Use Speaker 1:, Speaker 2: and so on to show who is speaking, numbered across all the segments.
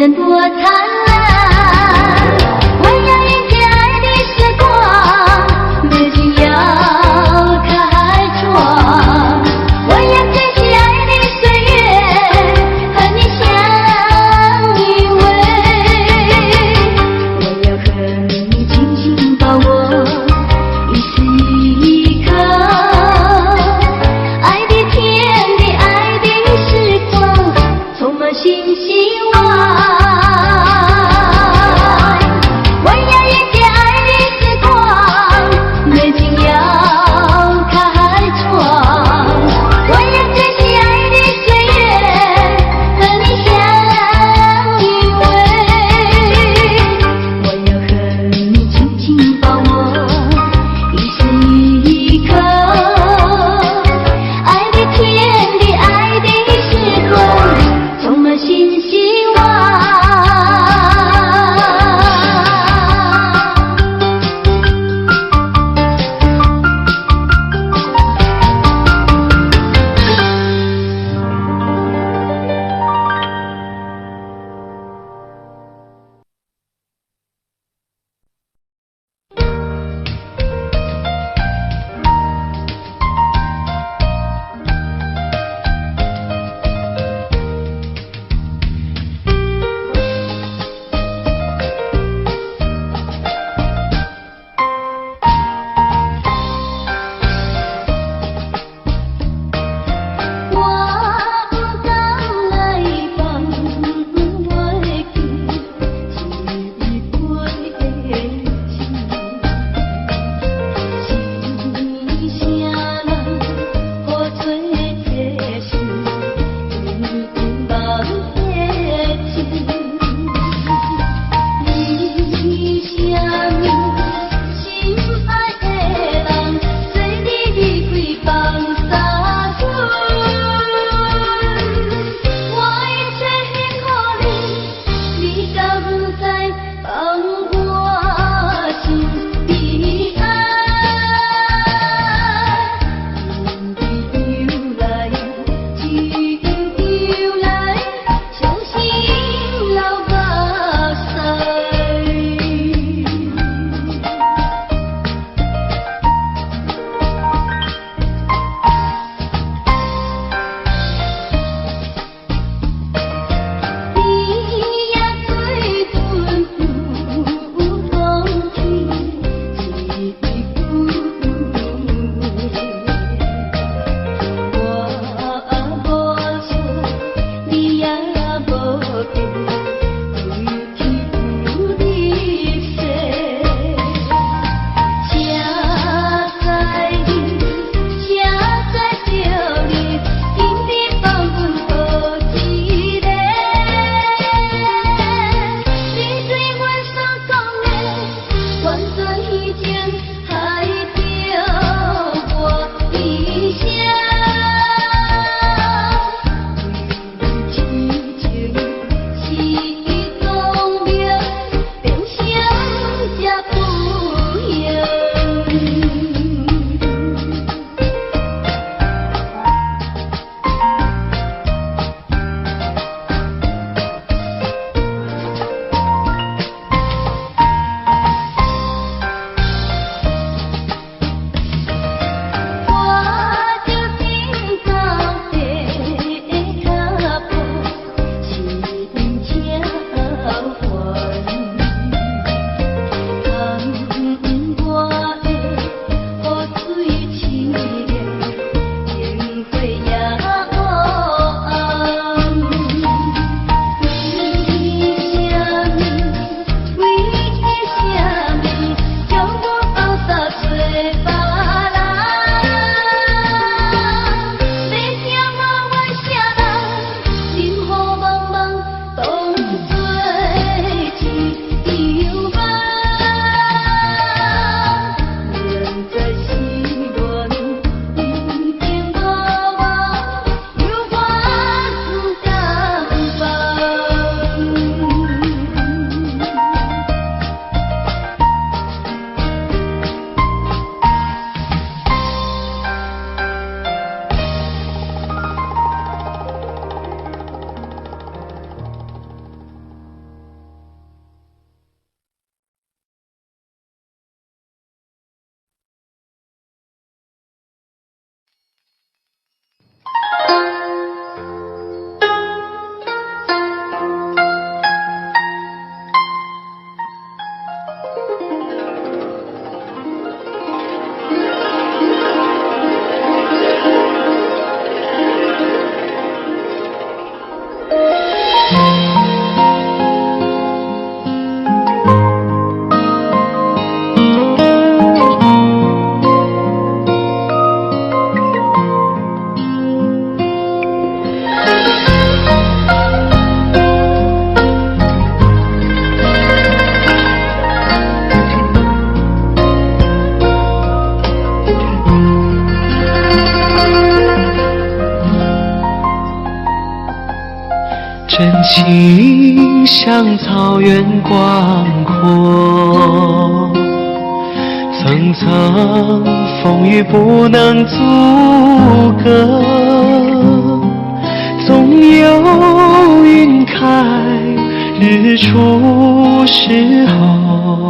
Speaker 1: 生多灿烂。我要迎接爱的时光，美景要开创。我要珍惜爱的岁月，和你相依偎。我要和你紧紧把握，一丝一刻，爱的天地，爱的时光，充满新希望。
Speaker 2: 心像草原广阔，层层风雨不能阻隔，总有云开日出时候，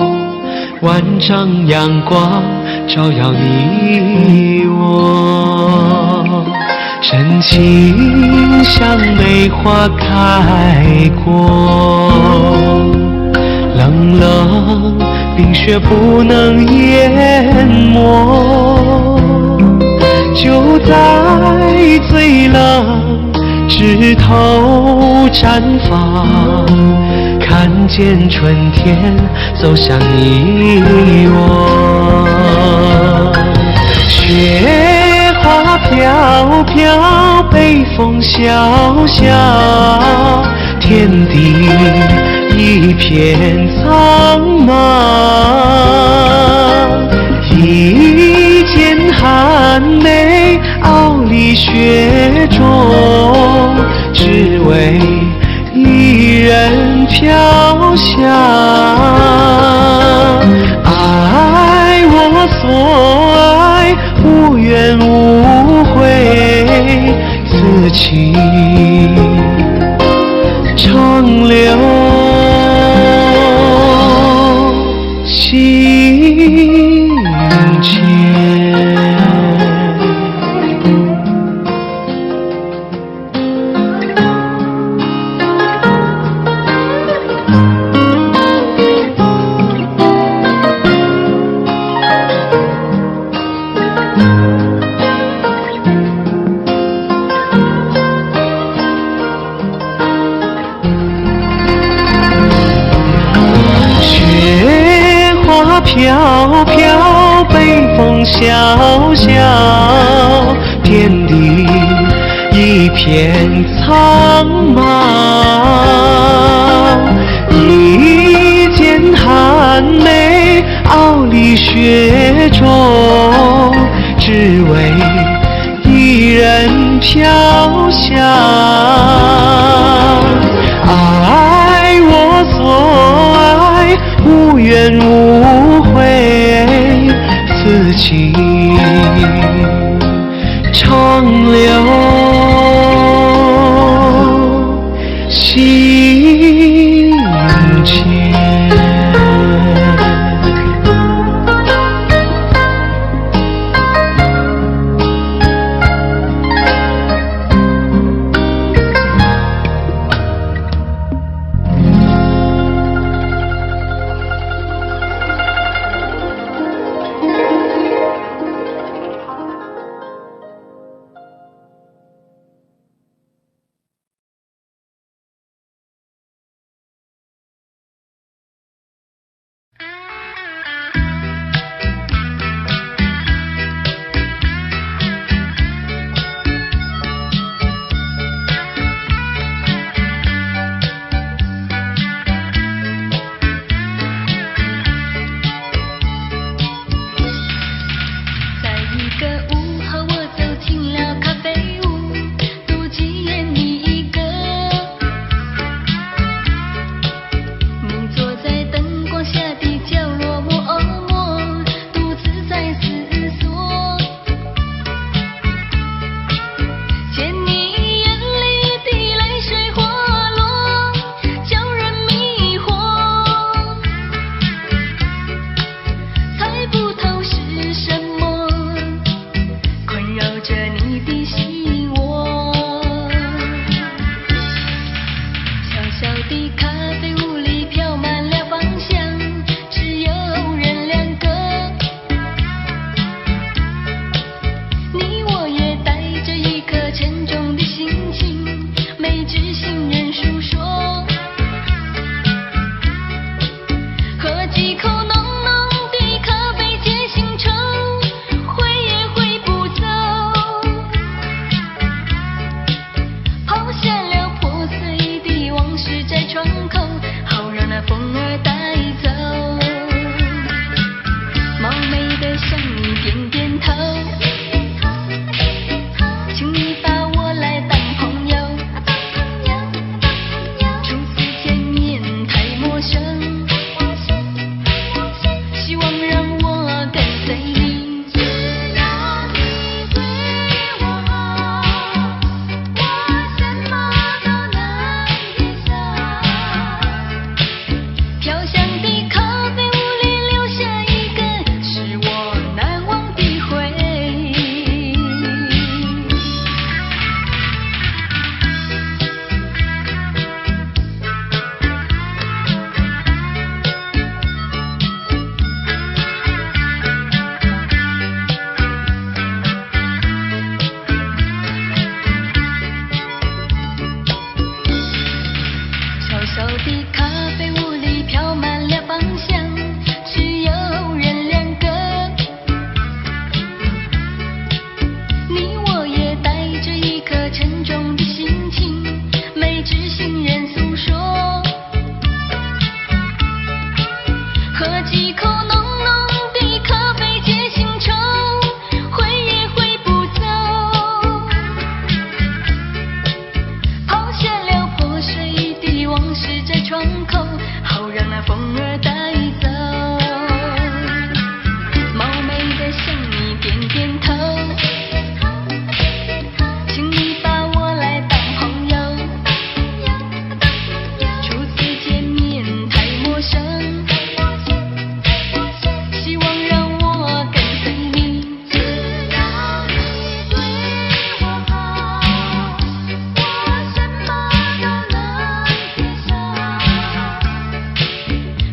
Speaker 2: 万丈阳光照耀你我，深情像梅花开过，冷冷冰雪不能淹没，就在最冷枝头绽放，看见春天走向你我。雪花飘飘，北风萧萧，天地一片苍茫，一剑寒梅傲立雪中，只为一人飘香。爱我所爱，无怨无悔，此情长留心间。飘飘，北风萧萧，天地一片苍茫，一剑寒梅傲立雪中，只为一人飘香。爱我所爱，无怨无悔，此情长留心间。
Speaker 1: 小的咖啡屋里飘满了芳香，只有人两个。你我也带着一颗沉重的心情，没知心人诉说，喝几口浓浓的咖啡解心愁，挥也挥不走。抛下了破碎的往事在窗口，好让那风儿带走。冒昧的向你点点头，请你把我来当朋友。初次见面太陌生，希望让我跟随你。只要你对我好，我什么都能接受。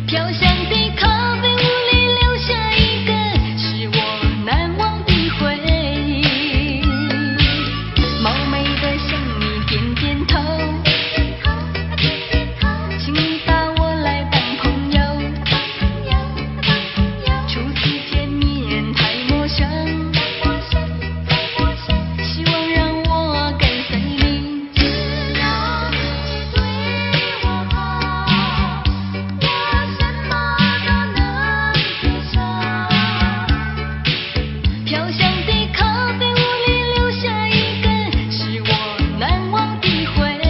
Speaker 1: 飘香的咖啡屋里留下一个是我难忘的回忆。冒昧的向你点点头，请你把我来当朋友。初次见面太陌生，希望让我跟随你。只要你对我好，我什么都能接受。飘香的咖啡屋里留下一个是我难忘的回忆。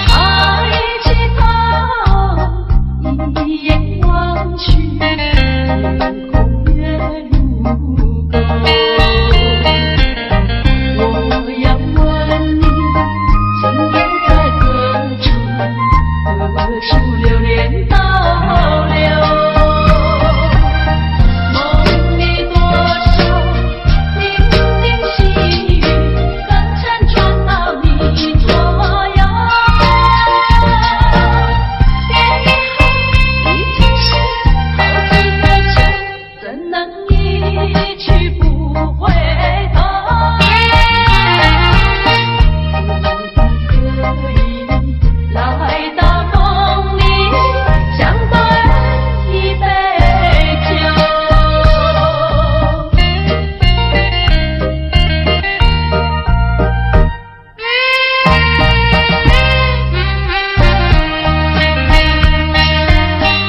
Speaker 1: 爱起跑，一眼望去，天空月如钩。我要问你，今夜在何处？何处流连倒流？梦里多少零零细语，刚辗转到你左右。已经是好几个秋，怎能一去不回头？可以来到梦里，相对一杯酒。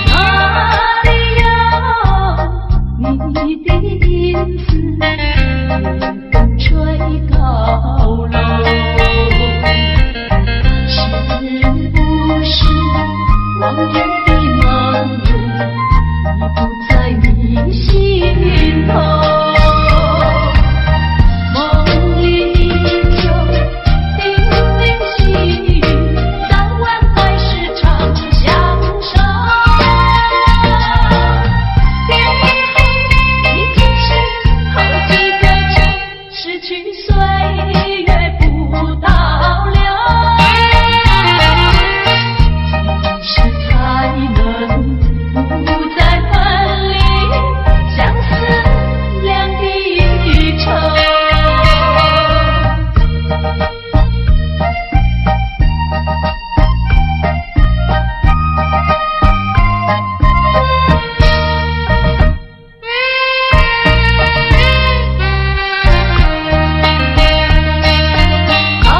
Speaker 1: 哪里有你的影子，更吹高楼？是不是往日的梦里，已不在你心头？梦里就零零细语，早晚还是常相守。已经是好几个秋，失去岁月不倒流。几时才能不再分离，相思两地愁？爱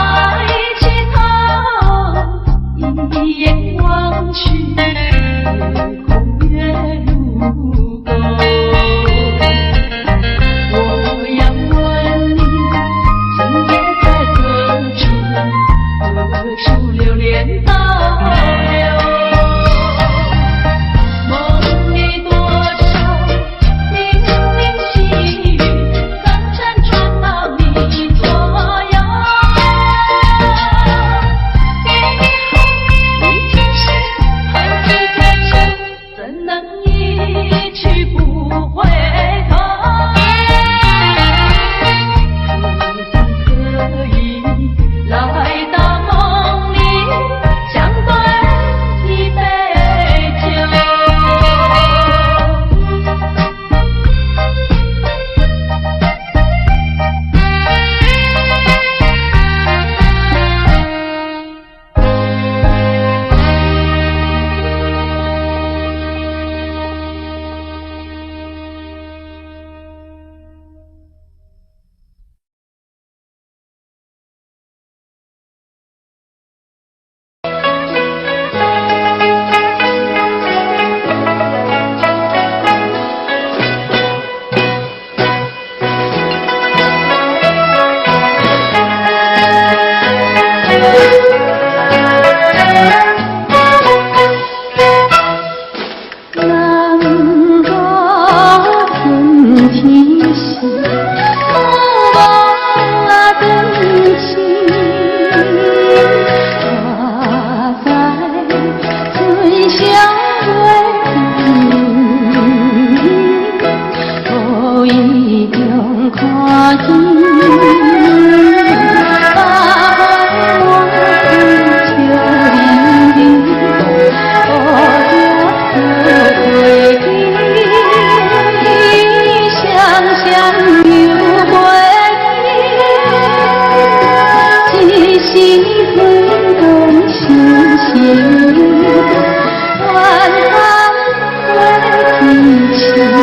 Speaker 1: 是分动心情，万行过天晴。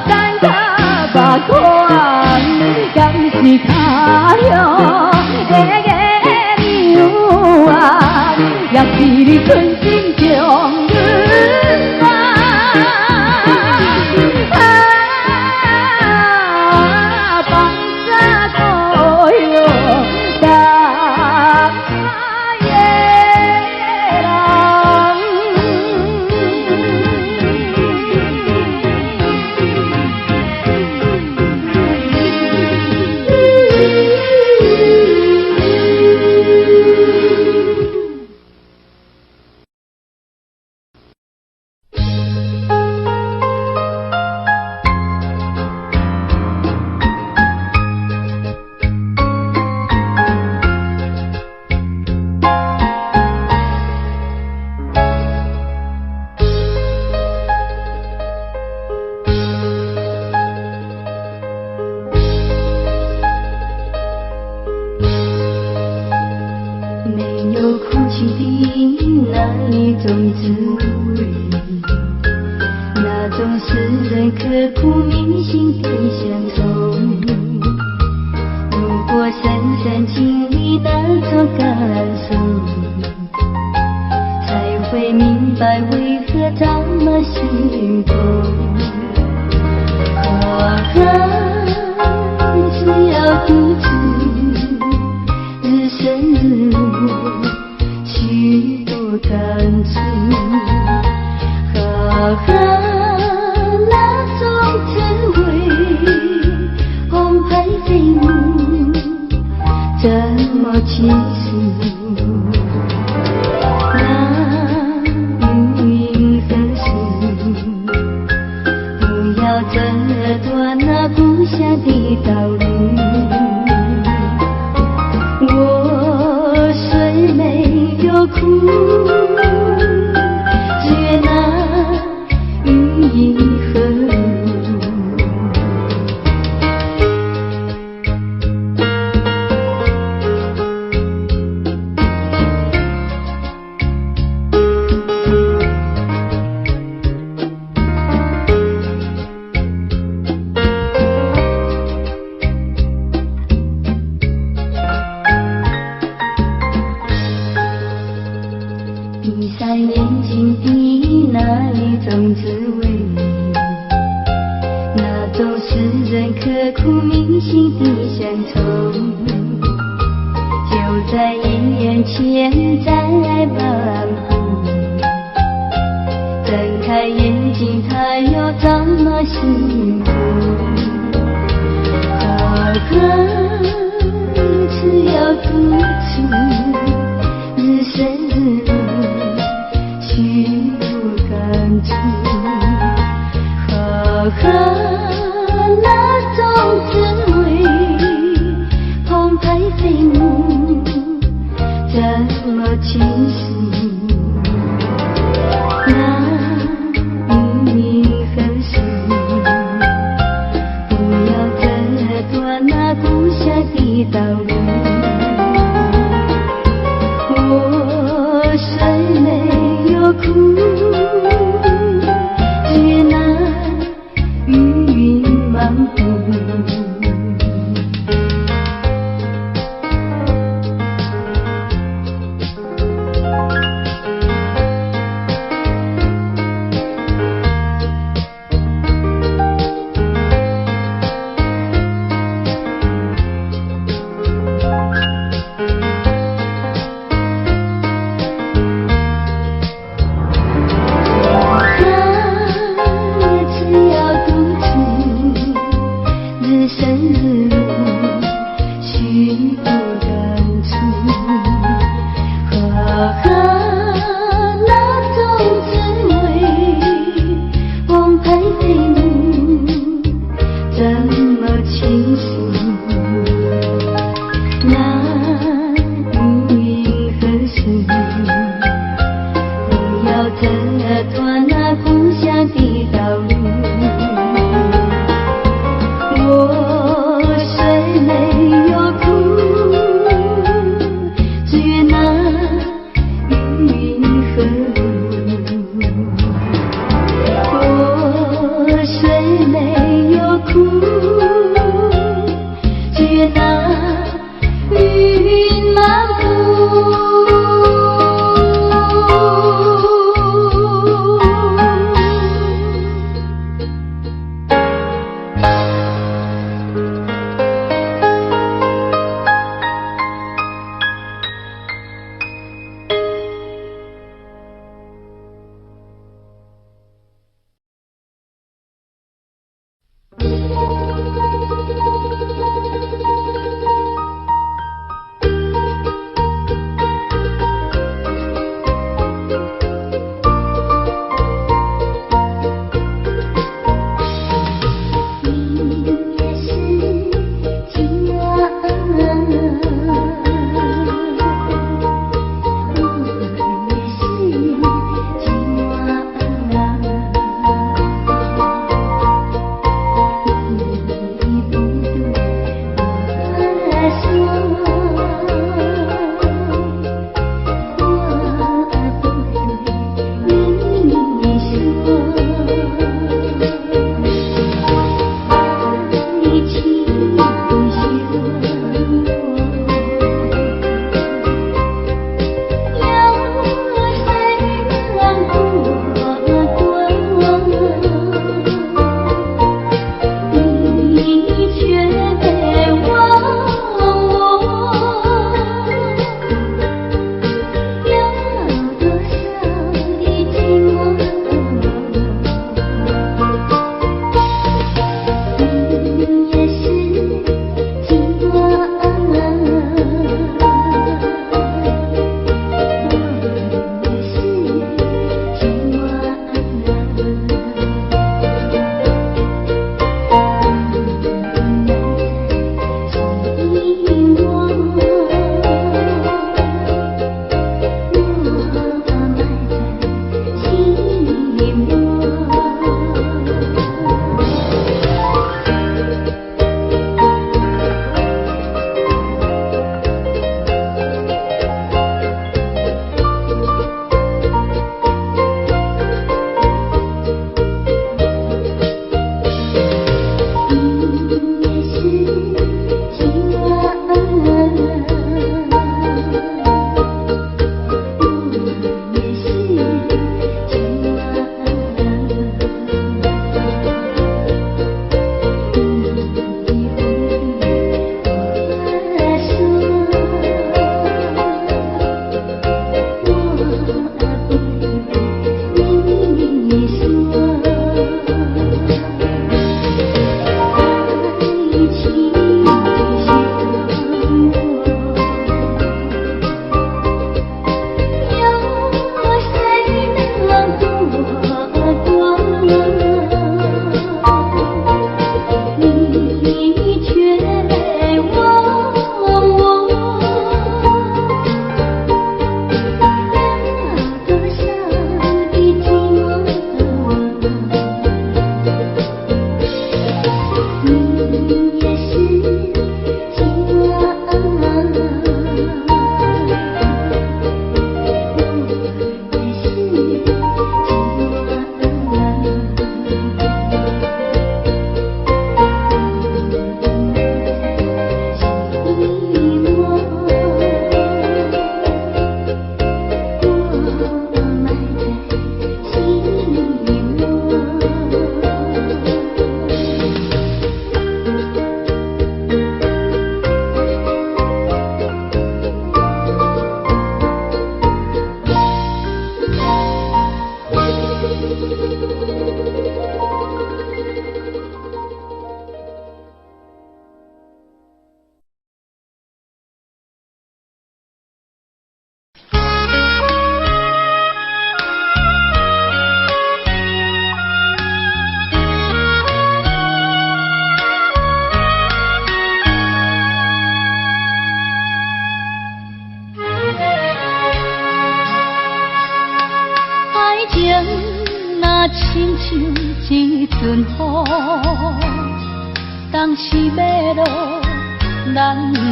Speaker 3: 等到把光感
Speaker 1: 你看哟，你啊，也是你存心中人啊。像一阵雨，当时要落，咱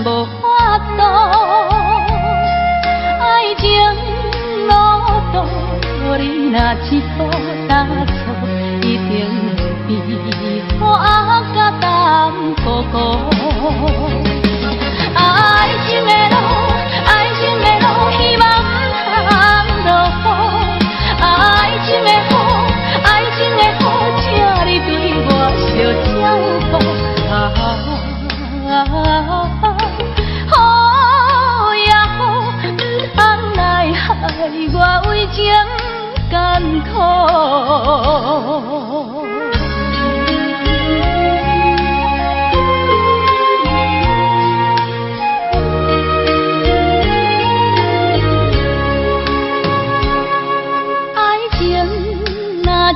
Speaker 1: 无法度。爱情路途，你若一步踏错，一定会被雨甲淡薄薄。爱情的路，爱情的路，希望不通落雨。爱情的雨，爱情的雨，请你对我小照顾。雨也雨，不通来害我为情艰苦。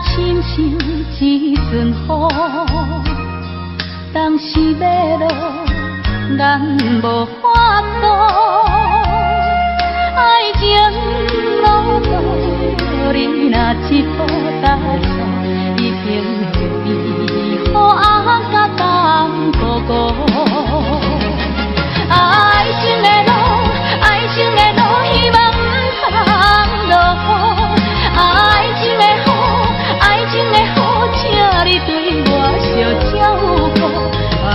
Speaker 1: 亲像一阵雨，当时要落，咱无法度。爱情路途，你若一步踏错，一定会被雨甲淡薄薄。爱情的路，爱情的路，希望不通落雨。爱情的雨，爱情的雨，请你对我小照顾。雨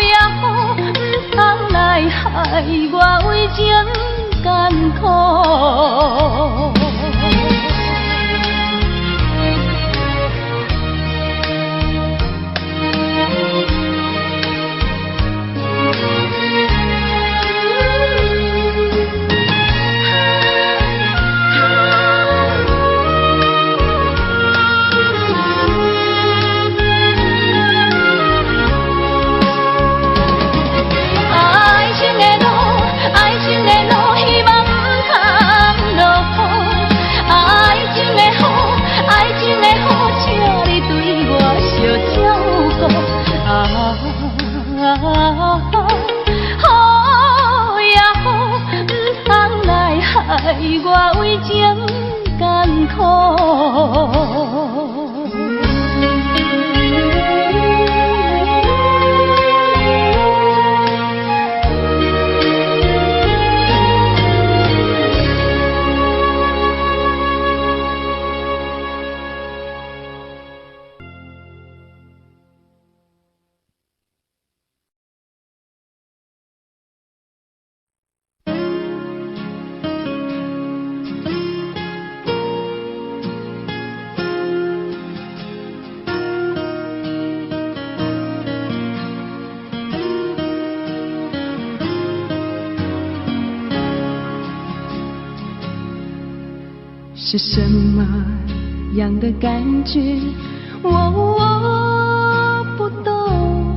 Speaker 1: 也雨，不通来害我为情艰苦。我为情艰苦。
Speaker 3: 是什么样的感觉？我不懂，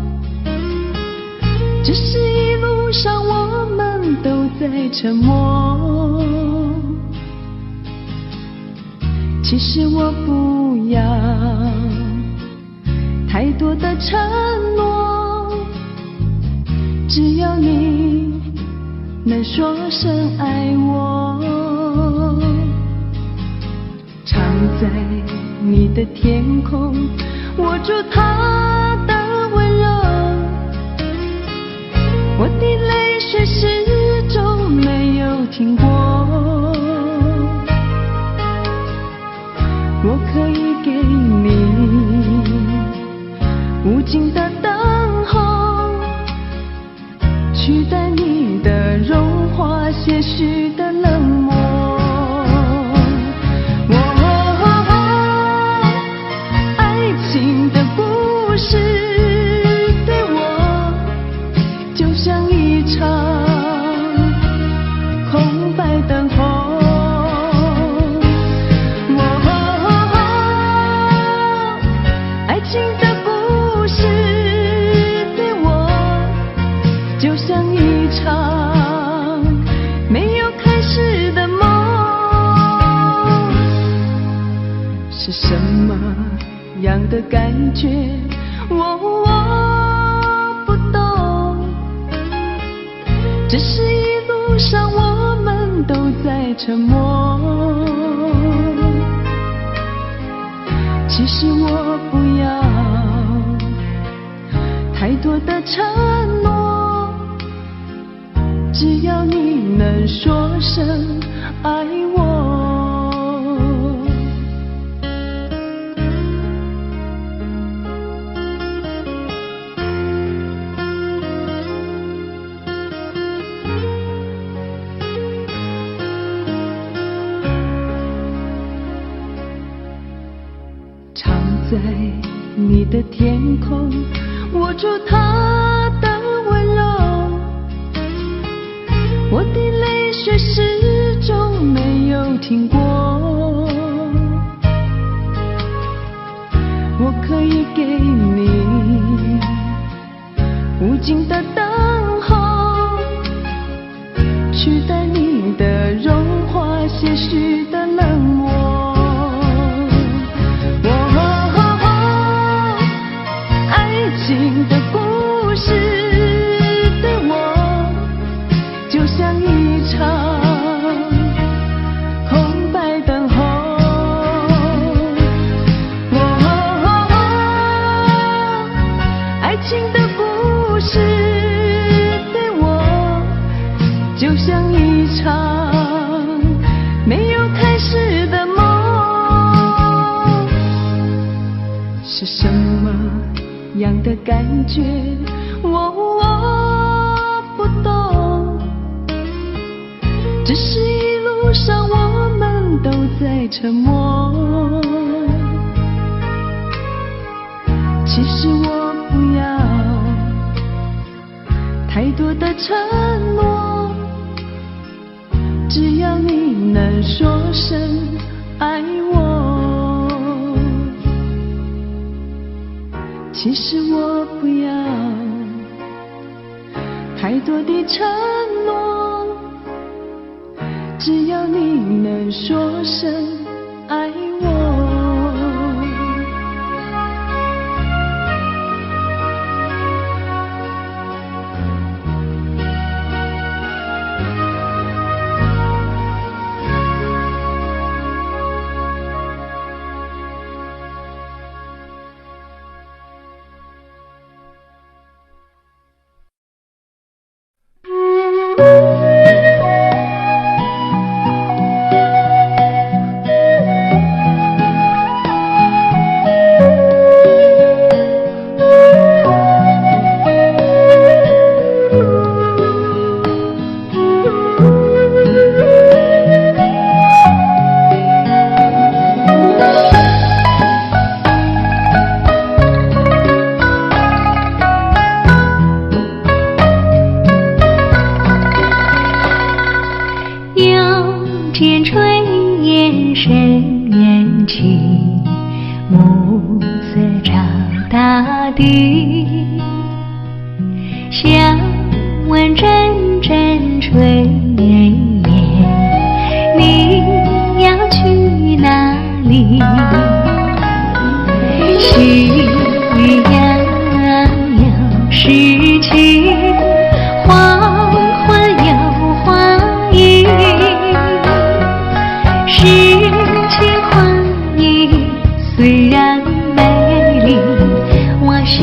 Speaker 3: 只是一路上我们都在沉默。其实我不要太多的承诺，只要你能说声爱我。藏在你的天空，握住它的温柔，我的泪水始终没有停过。我可以给你无尽的等候，取代你的融化些许的冷漠。的感觉，我不懂，只是一路上我们们都在沉默。其实我不要太多的承诺，只要你能说声爱我。常在你的天空握住它的温柔，我的泪水始终没有停过。我可以给你无尽的等候，取代你的融化些许的冷漠。爱情的故事对我就像一场空白等候。爱情的故事对我就像一场没有开始的梦。是什么样的感觉我不懂，只是一路上我们都在沉默。其实我不要太多的承诺，只要你能说声爱我。其实我不要太多的承诺，只要你能说声爱我。
Speaker 1: 心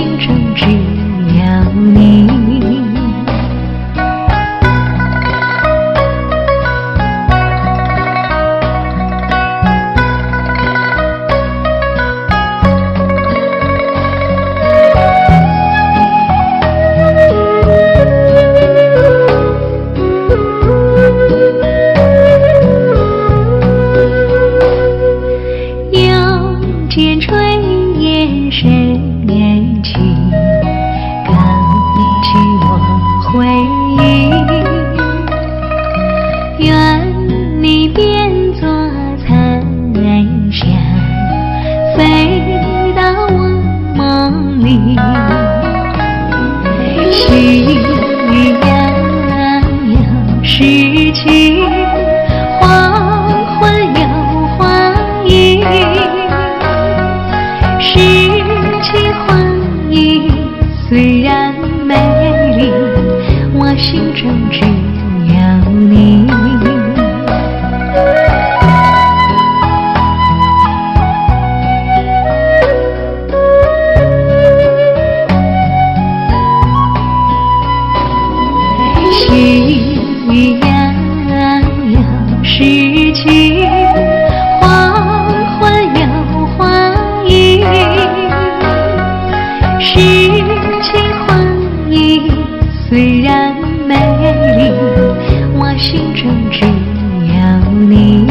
Speaker 1: 中只有你。情回忆虽然美丽，我心中只有你。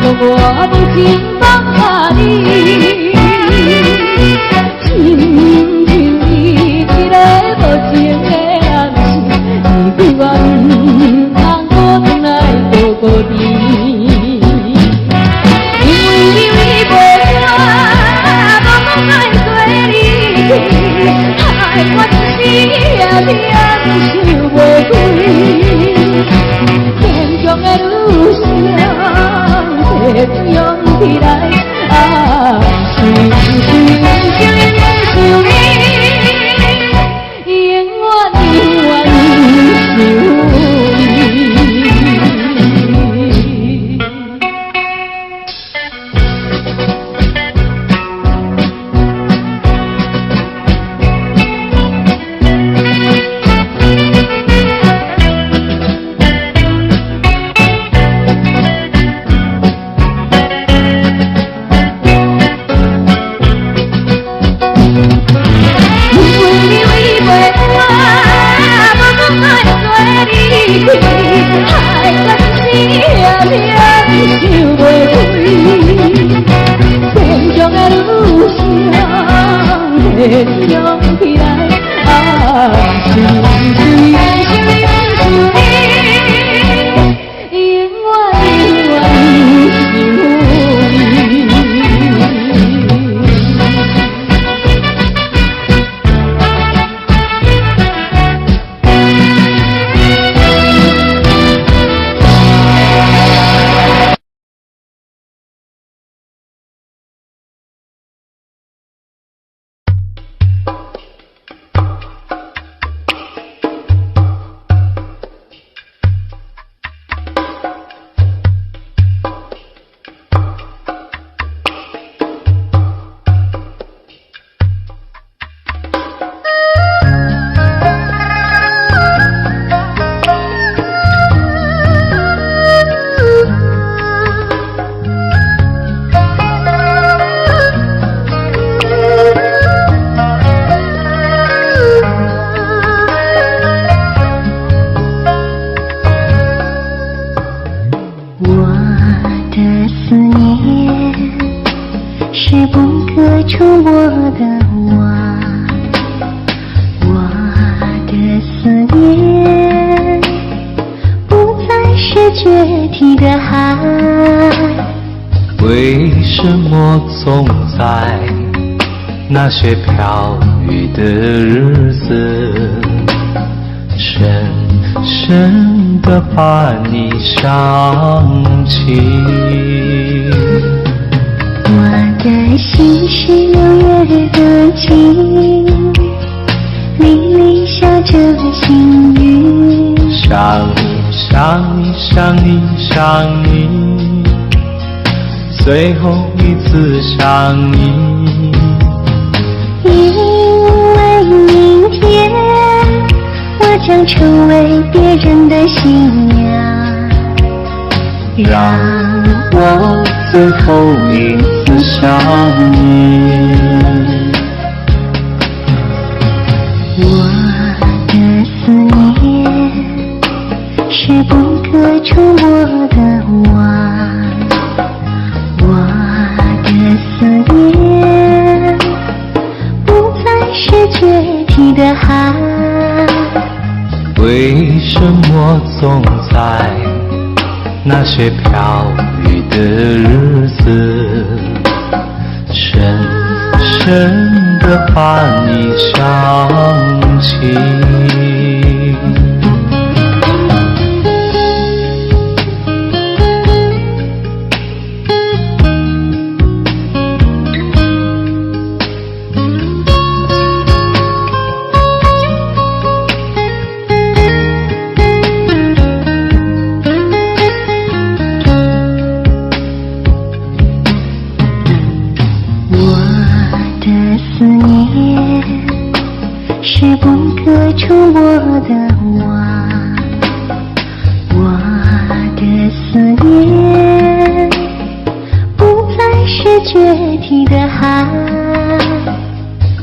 Speaker 3: 我无情放下你，亲像你一个无情的人是，你对我唔通我来孤孤单。因为你为袂我，无讲爱做你，害我一时夜夜想袂开，坚强的女性。勇起来，想你，永远想你。勇起来，想你，永远想你。总在那些飘雨的日子，深深地把你想起。
Speaker 1: 我的心是6月的晴，沥沥下着细雨。
Speaker 2: 想你，想你，想你，想你，最后一次想你。
Speaker 1: 因为明天我将成为别人的新娘，
Speaker 2: 让我最后一次想你。
Speaker 1: 我的思念是不可触摸的网，我的思念不再是决堤的海。
Speaker 2: 为什么总在那些飘雨的日子，深深地把你想起？
Speaker 1: 是不可触摸的网，我的思念不再是决堤的海。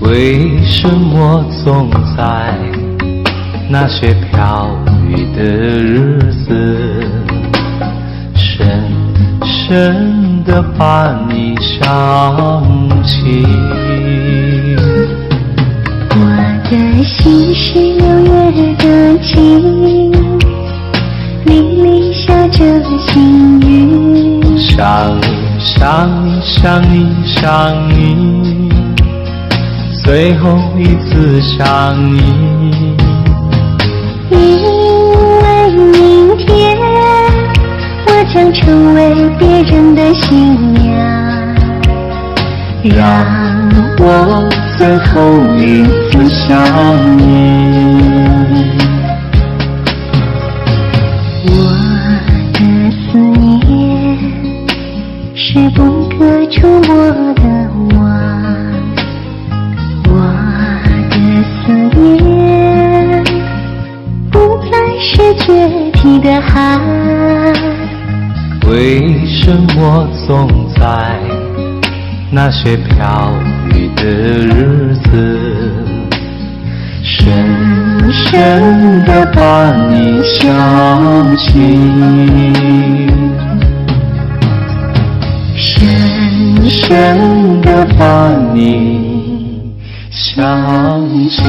Speaker 2: 为什么总在那些飘雨的日子，深深地把你想起。
Speaker 1: 我的心是6月的晴，沥沥下着细雨。
Speaker 2: 想你想你想你想你，最后一次想你。
Speaker 1: 因为明天我将成为别人的新娘，
Speaker 2: 让我最后一次想你。
Speaker 1: 我的思念是不可触摸的网，我的思念不再是决堤的海。
Speaker 2: 为什么总在那些飘雨的日子，深深地把你想起，深深地把你想起。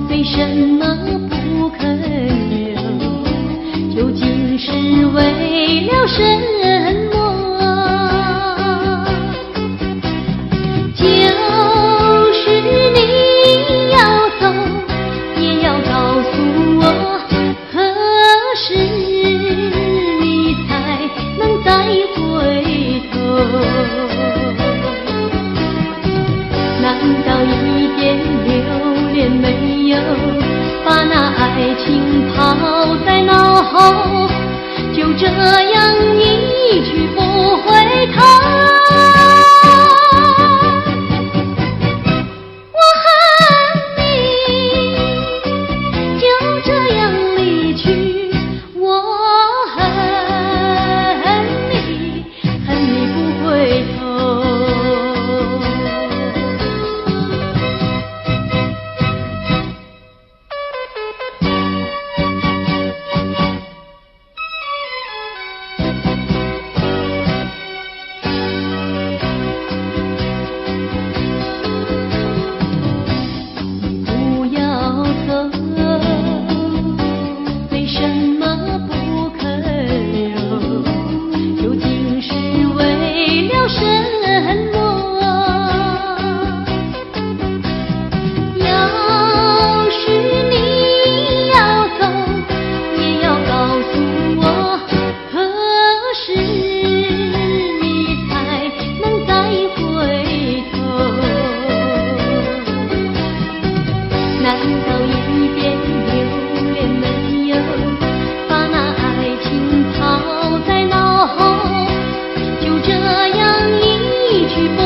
Speaker 3: 为什么不肯留？究竟是为了什么？就是你要走，也要告诉我，何时你才能再回头？难道一点留恋没有，把那爱情抛在脑后，就这样一去不回头？我恨你就这样离去，我恨你，恨你不回头。难道一点留恋没有，把那爱情抛在脑后，就这样一去不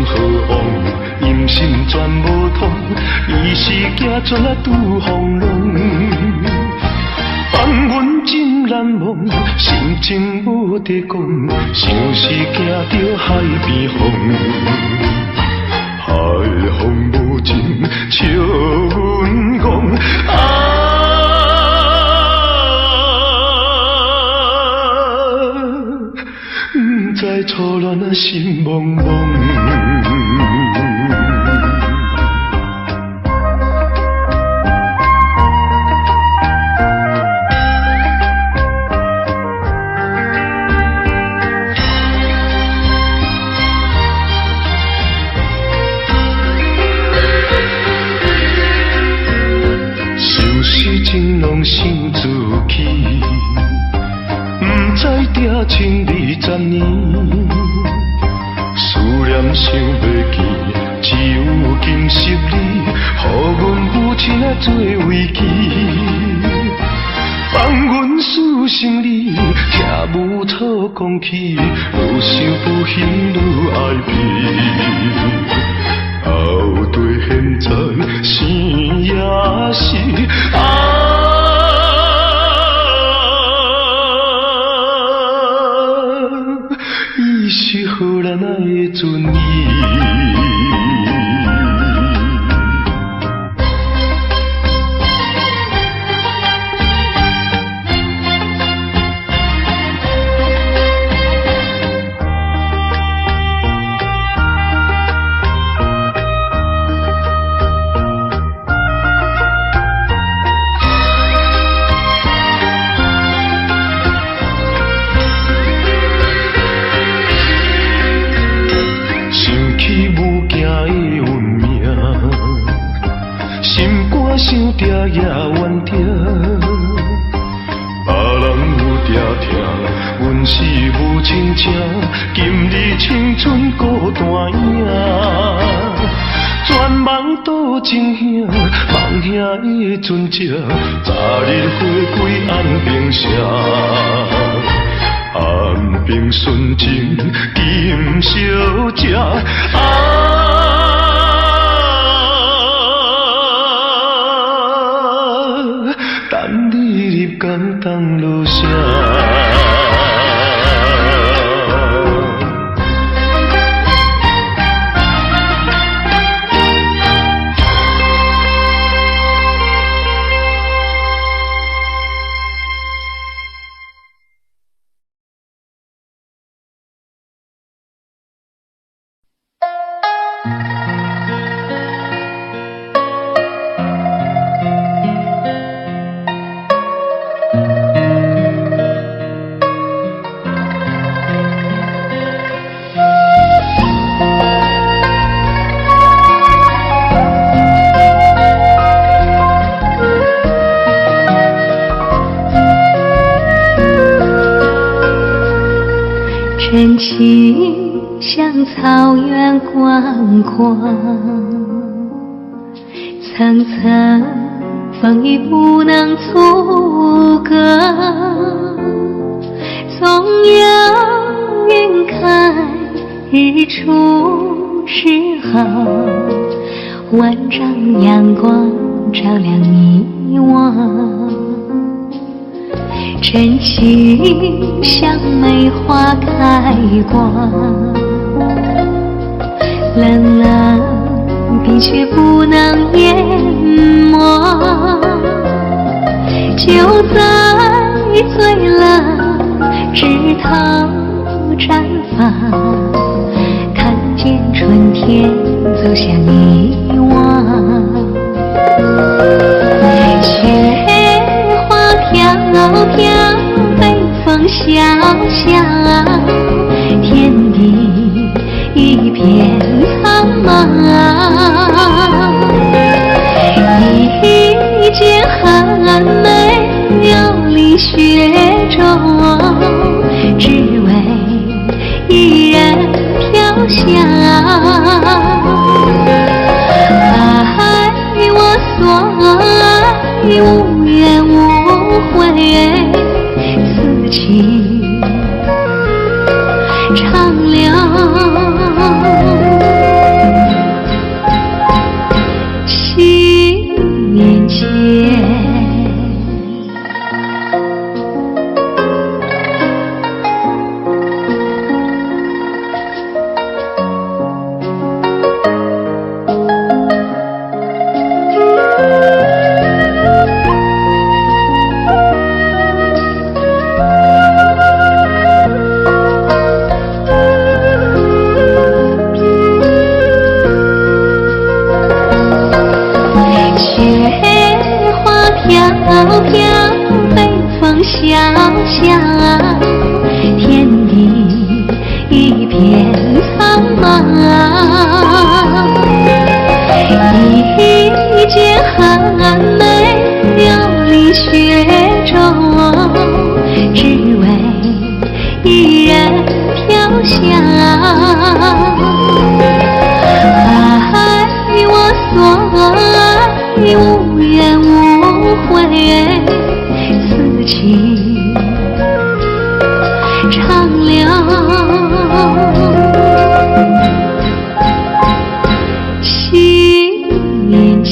Speaker 4: 好王，阴心全无通，伊是行船啊拄风浪。放阮真难忘，心情无得讲，像是行到海边风。海风无情，笑阮讲不知初恋啊心茫茫。情拢想自起，不知定情20年，思念想袂记，只有今昔你，予阮母亲啊做慰藉，放阮思心里，听母草讲起，愈想不幸愈爱悲。后对现在生也是伊是好人啊的尊严。想定也怨定，别人有定听，阮是无亲情，今日青春孤单影，全梦倒情兄，梦兄的船只，早日回归安平城，安平纯情今小姐等你入港当落声。
Speaker 1: 真情像草原广阔，层层风雨不能阻隔，总有云开日出时候，万丈阳光照亮你我。真情像梅花开过，冷冷冰雪不能淹没，就在最冷枝头绽放，看见春天走向你我。雪花飘飘，北风萧萧，天地一片苍茫。一剪寒梅流离雪中，只为一人飘香。爱我所爱，无怨无悔，此情长留。飘，北风萧萧，天地一片苍茫。一剪寒梅流离雪中，只为一人飘香。爱我所爱，无怨无悔，此情长留心间。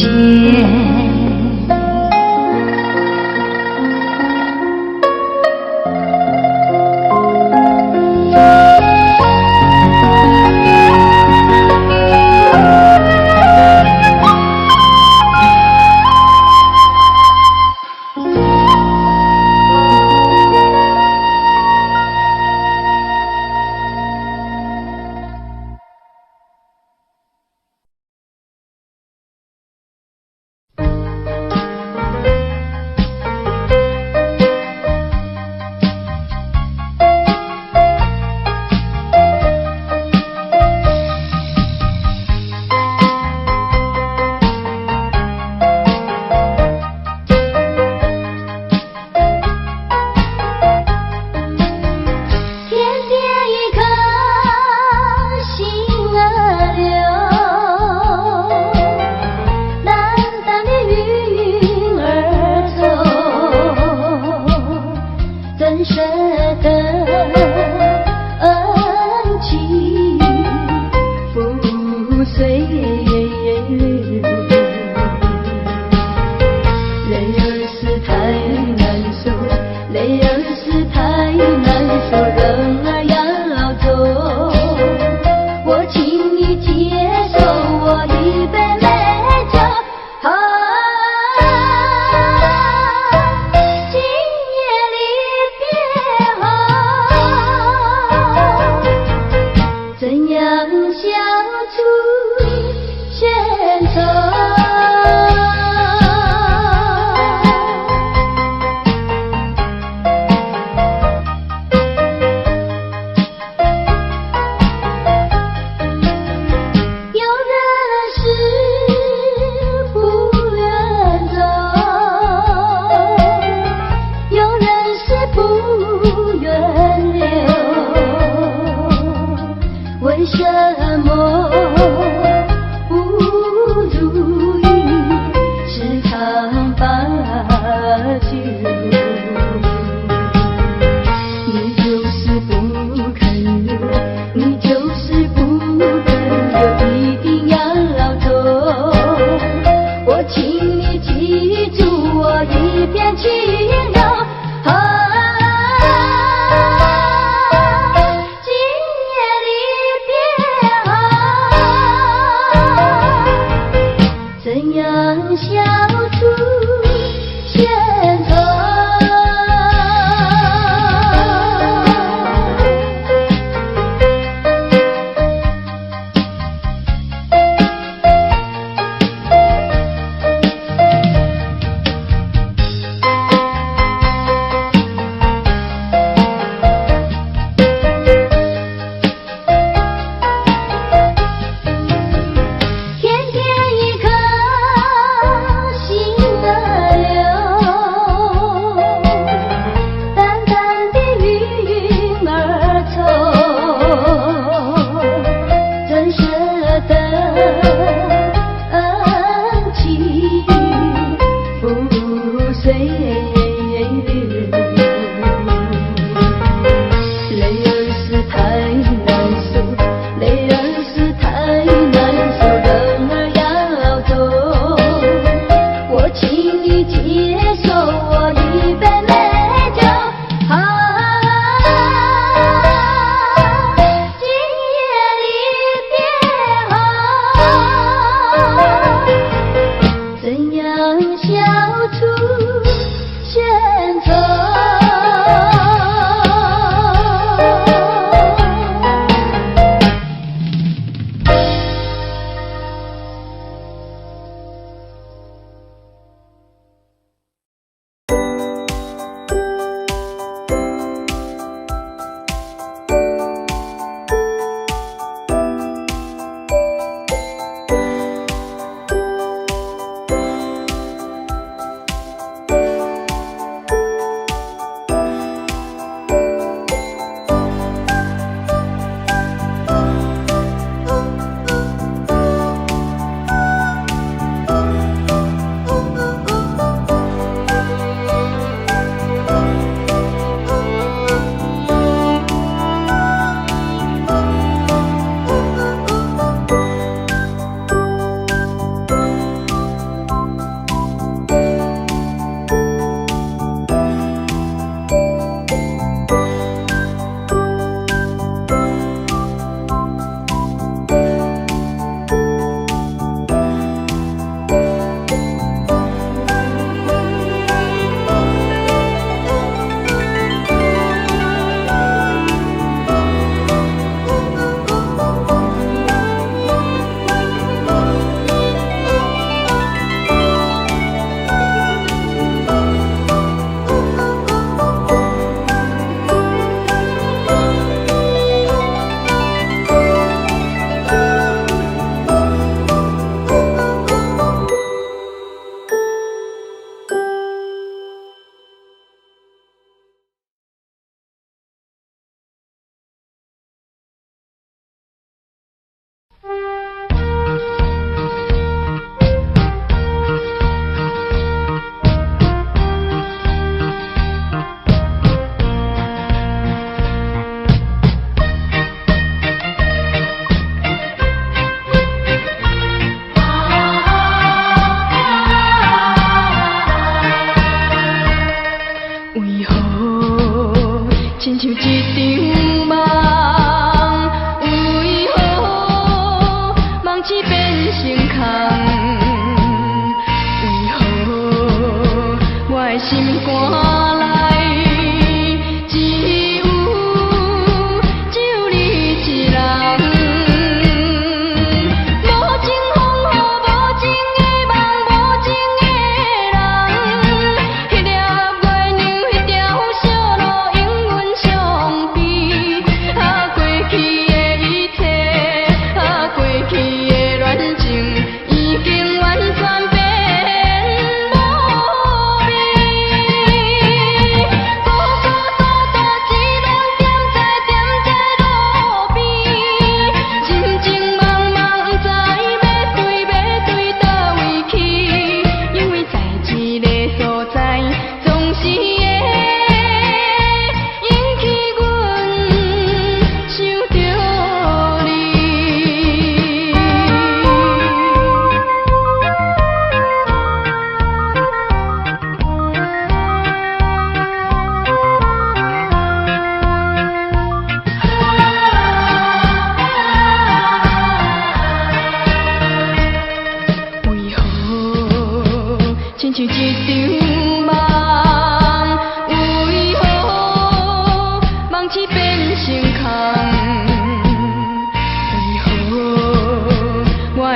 Speaker 5: 天天一颗心儿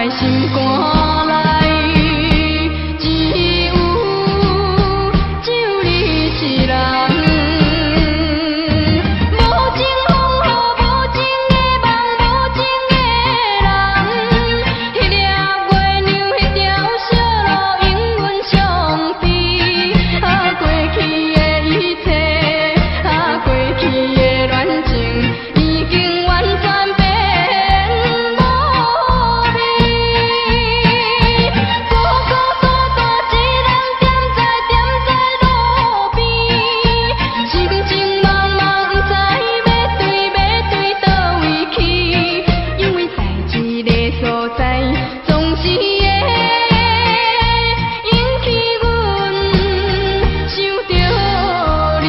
Speaker 3: 的心肝内，只有你一人。无情风雨，无情的梦，无情的人。迄粒月亮，迄条小路，永远相随。啊，过去的一切，啊，过去的恋情，已经完全变无味。孤孤单单一人踮在路边，情情茫茫，不知要对倒位去，因为在一个所在，总是会引起阮想着你。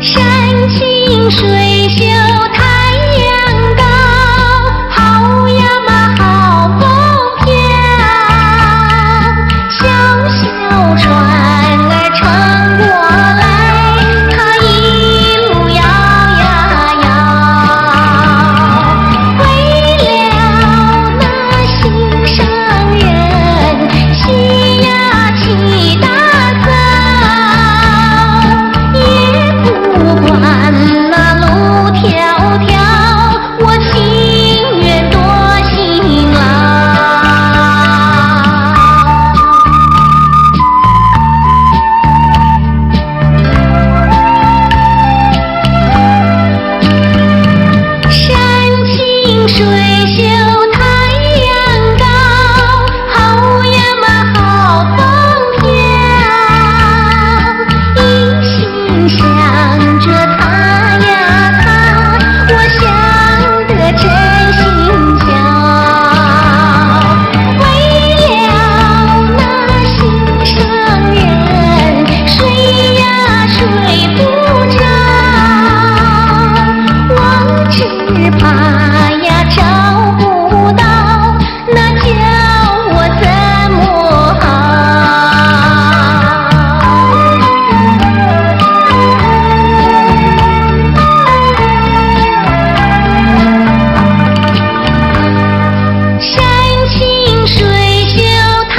Speaker 1: 山清水秀太阳高，好呀嘛好风飘，小小船儿穿过来，它一路摇呀摇，为了那心上人，喜呀起大早，也不管那路迢迢，我情愿多辛劳。山清水秀太阳高，好呀嘛好风飘，一心想着他呀他，我想得真心焦。为了那心上人，睡呀睡不着，我只怕呀找不到，那叫我怎么好？山清水秀太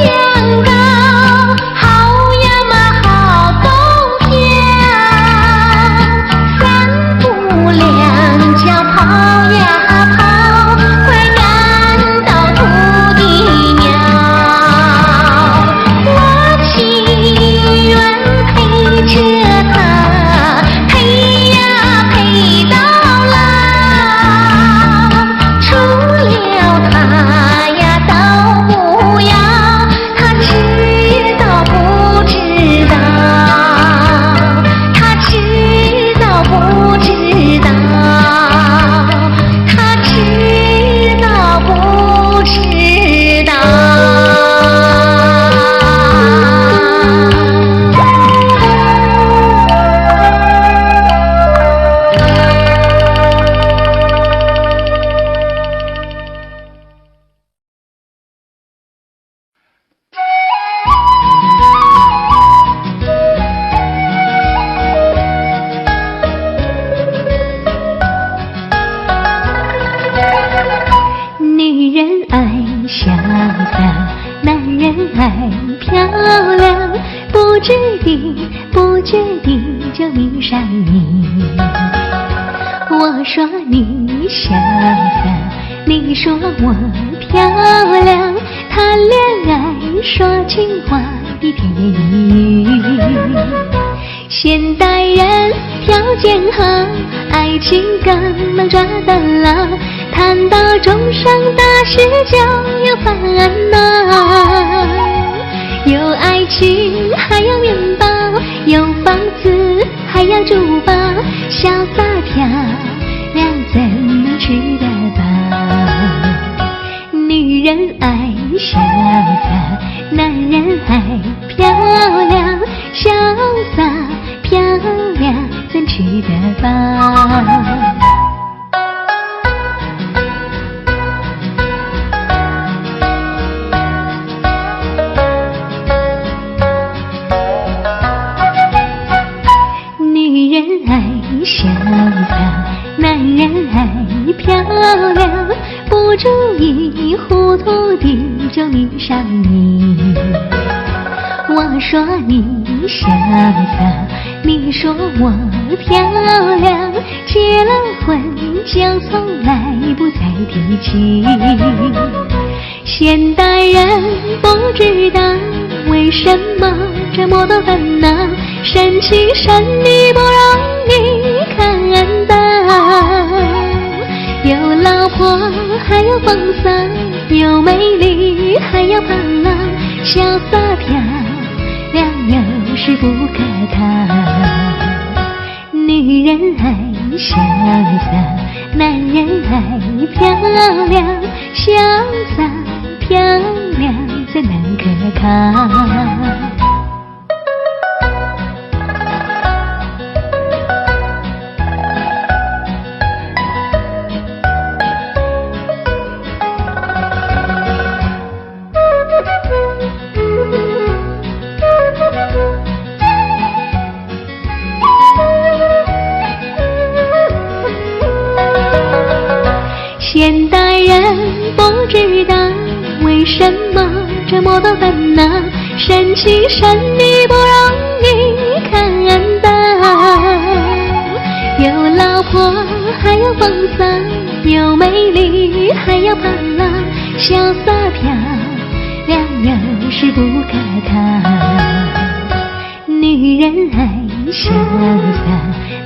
Speaker 1: 阳高，好呀嘛好风飘，三步两脚跑呀跑，快赶到土地庙。我情愿陪着他，陪呀陪到老，除了他呀都不要，他知道不知道？他知道不知道？他知道不知道？女人爱潇洒，男人爱漂亮，不知地不觉地就迷上你。我说你潇洒，你说我漂亮，谈恋爱说情话的甜言蜜语。现代人条件好，爱情更能抓得牢，谈到终生大事就有烦恼。有爱情还有面包，有房子还有珠宝，潇洒漂亮怎能吃得饱？潇洒，男人爱漂亮，潇洒漂亮，怎吃得饱？女人爱潇洒，男人爱漂亮，不注意糊涂地就迷上你。我说你潇洒，你说我漂亮，结了婚就从来不再提起。现代人不知道为什么这么多烦恼，生气生理不容易看到，有老婆还有风骚，有美丽还有胖老，潇洒漂亮有时不可讨。女人爱潇洒，男人爱漂亮，潇洒漂亮怎能可靠？现代人不知道为什么这么多烦恼，生气生理不容易看到，有老婆还有风骚，有美丽还有胖老，潇洒漂亮有时不可讨。女人爱潇洒，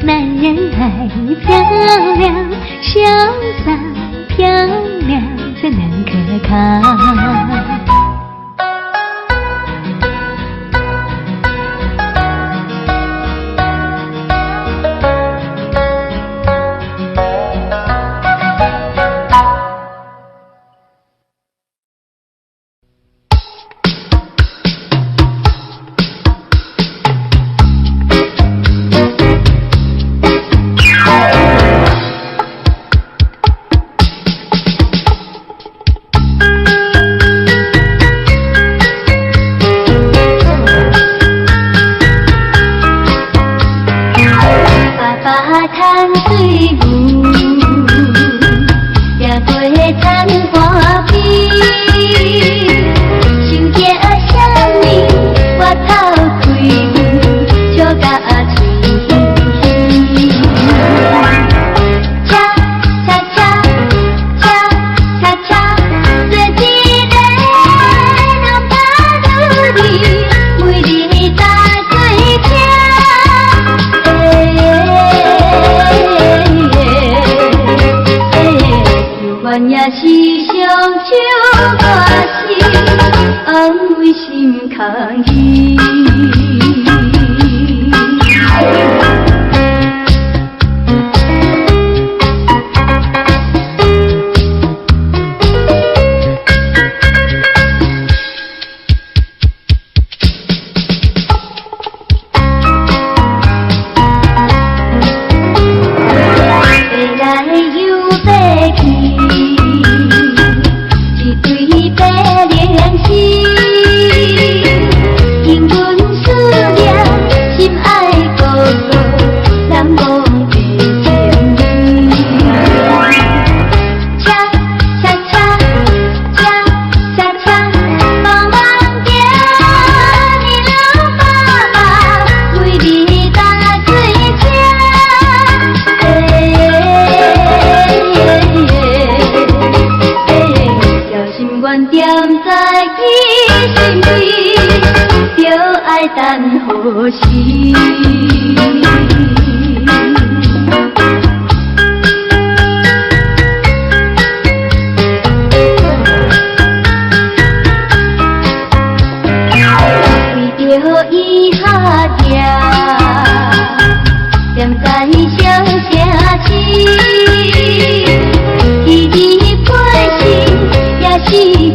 Speaker 1: 男人爱漂亮，潇洒漂亮怎能可靠？
Speaker 5: 是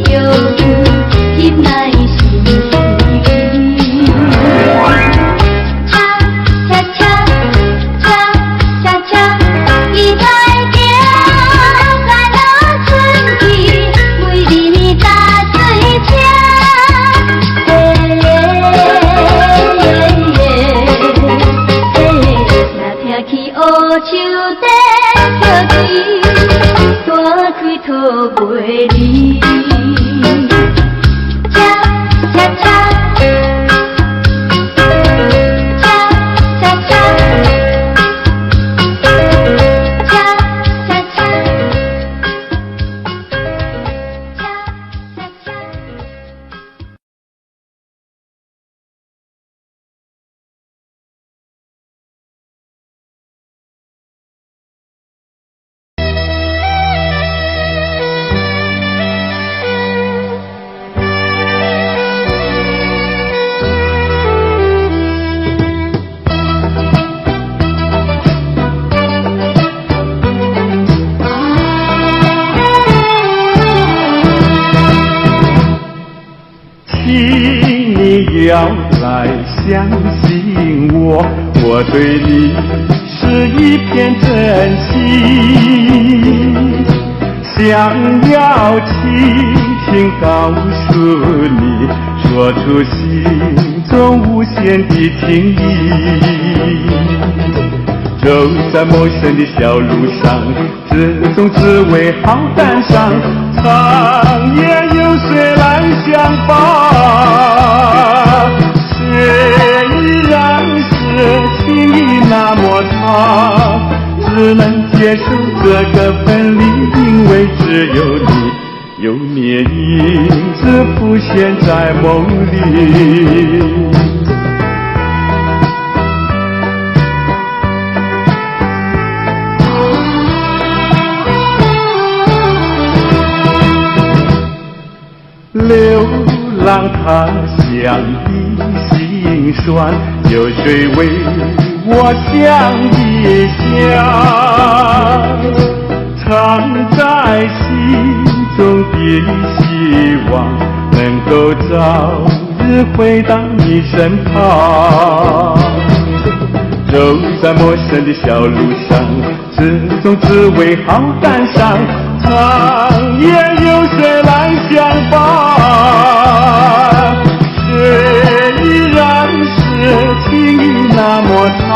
Speaker 5: 着
Speaker 1: 陪你。恰恰恰，恰恰恰，恰恰恰，恰恰恰。
Speaker 2: 请你要来相信我，我对你是一片真心，想要倾听告诉你，说出心中无限的情意。走在陌生的小路上，只总只为好感伤，长夜有谁来相伴？虽然是情意那么长，只能接受这个分离，因为只有你，有你影子浮现在梦里。流浪他乡的心酸，有谁为我想一想？藏在心中的希望，能够早日回到你身旁。走在陌生的小路上，只总只为好感伤，长夜有谁来相伴？虽然是情意那么长，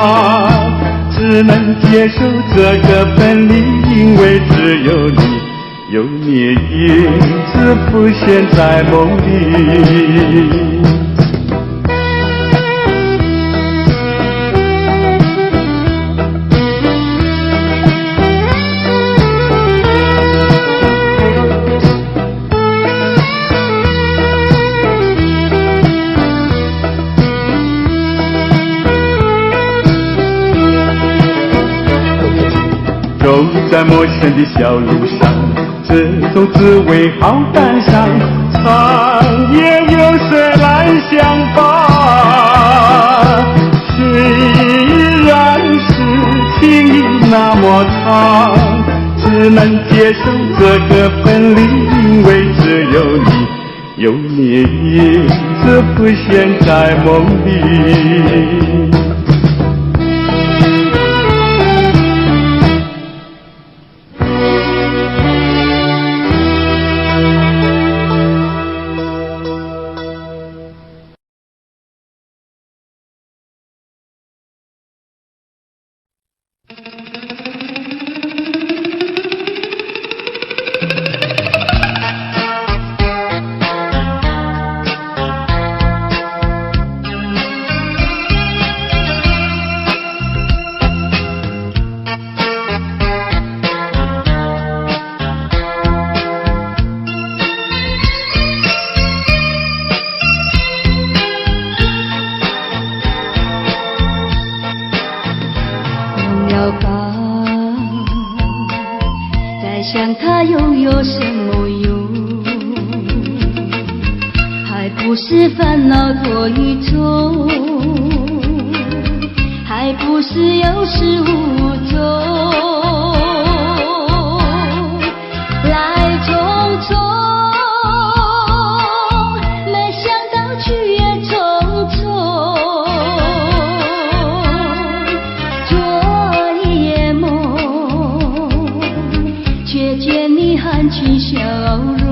Speaker 2: 只能接受这个分离，因为只有你，有你影子浮现在梦里。走在陌生的小路上，只总只为好感伤，长夜有谁来相伴？虽然是情意那么长，只能接受这个分离，因为只有你，有你影子浮现在梦里。
Speaker 3: 想它又有什么用？还不是烦恼多一种，还不是有始无终。来匆匆，没想到去也匆匆。昨夜梦，却见你含情笑容。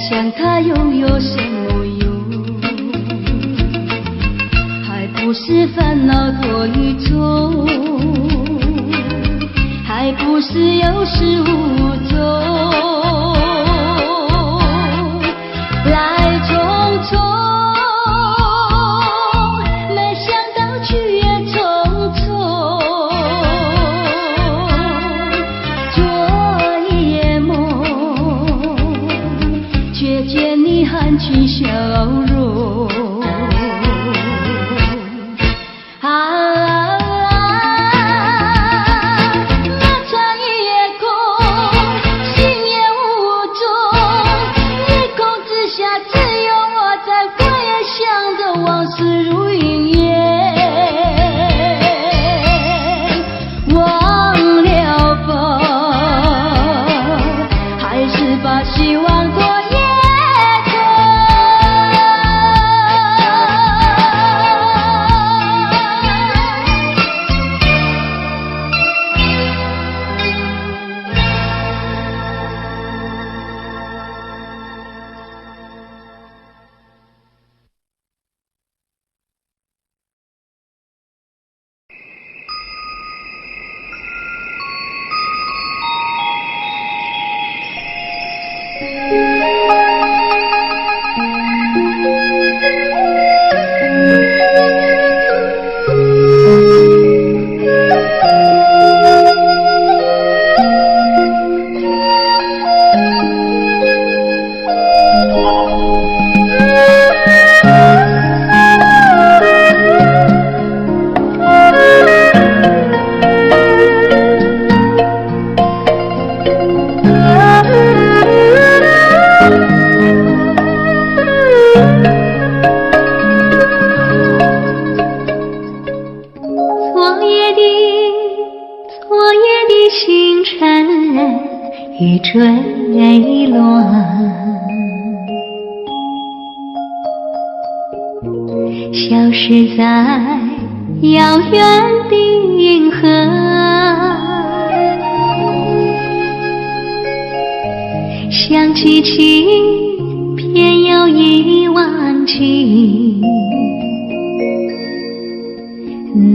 Speaker 3: 想他拥有什么用？还不是烦恼多一种，还不是有始无终。来匆匆，没想到去也匆匆。做一夜梦，却见你含情笑容。
Speaker 1: 坠落，消失在遥远的银河。想起情，偏又已忘记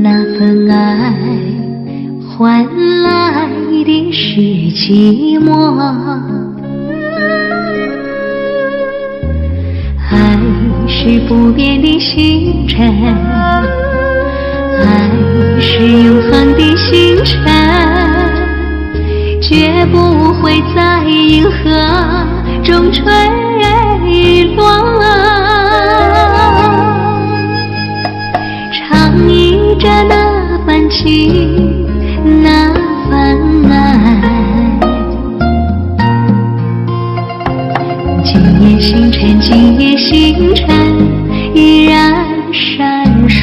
Speaker 1: 那份爱换来的是寂寞。爱是不变的星辰，爱是永恒的星辰，绝不会在银河中坠落。唱忆着那份情，那份爱，今夜星辰，今夜星辰依然闪烁。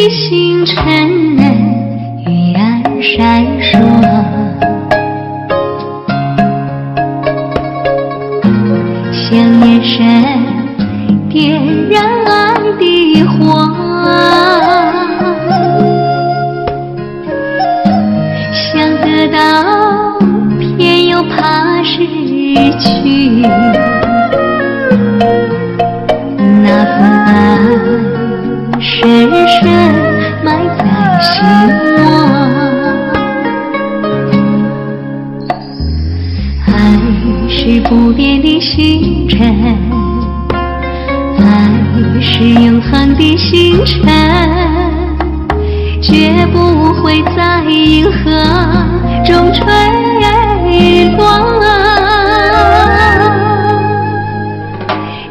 Speaker 1: 星辰依然闪烁，像夜神点燃爱的火，想得到偏又怕失去，那份爱深深埋在心窝。爱是不变的星辰，爱是永恒的星辰，绝不会在银河中坠落。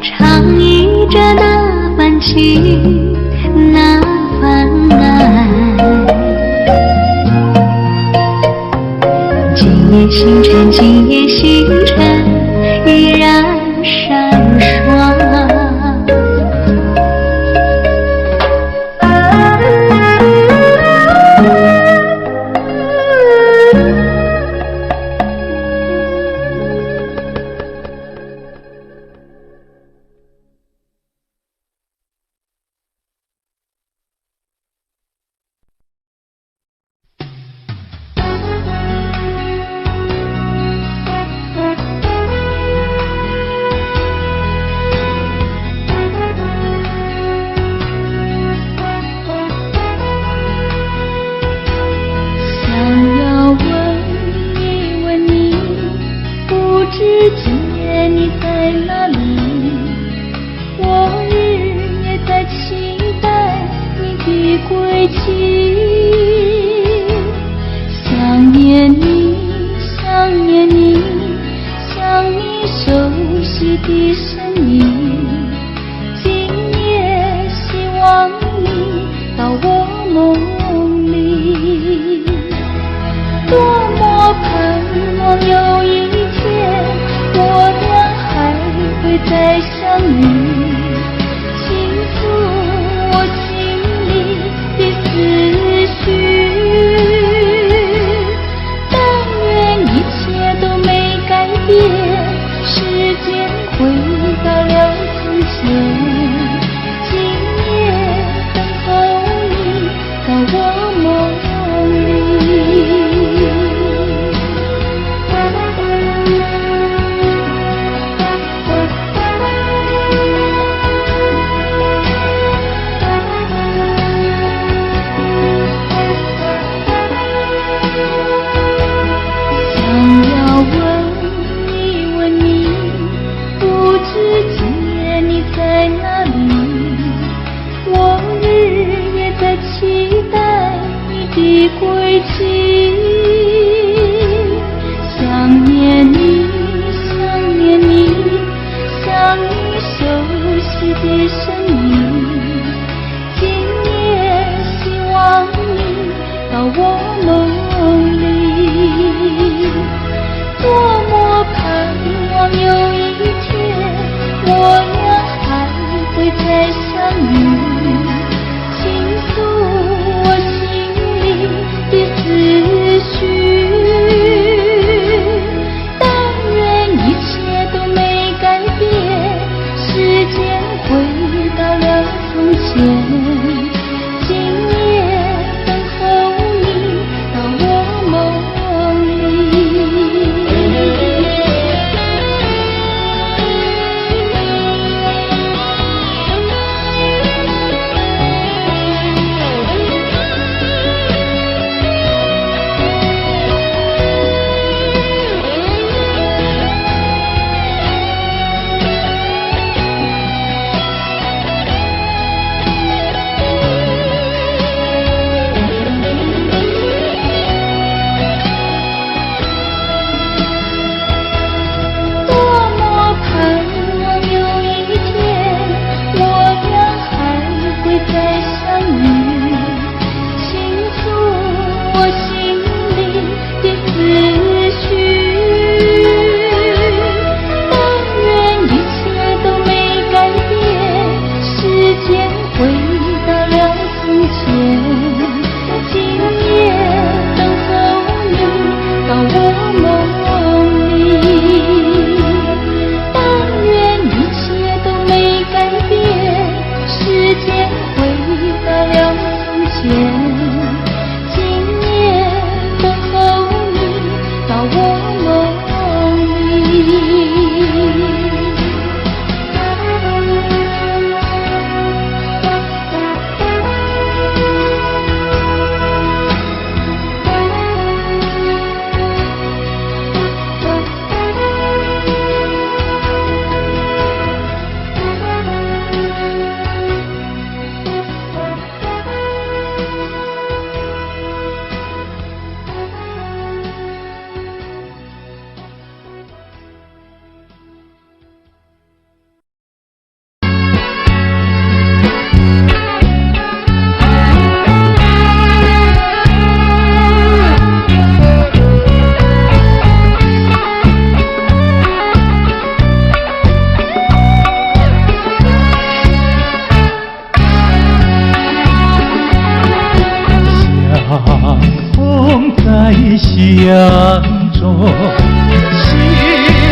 Speaker 1: 唱忆着那份情，那份爱，今夜星辰，今夜星辰依然闪烁。
Speaker 3: 一起。想念你，想念你，想你熟悉的身影。今夜希望你到我梦里，多么盼望有一天我俩还会再相遇，倾诉我心里的思绪。但愿一切都没改变，时间回到了从前。今夜等候你到我梦里。归期，想念你，想念你，想你熟悉的身影。今夜希望你到我梦里，多么盼望有一天我俩还会再相遇，倾诉我心里的思绪。但愿一切都没改变，时间回到了从前。今夜等候你到我梦里。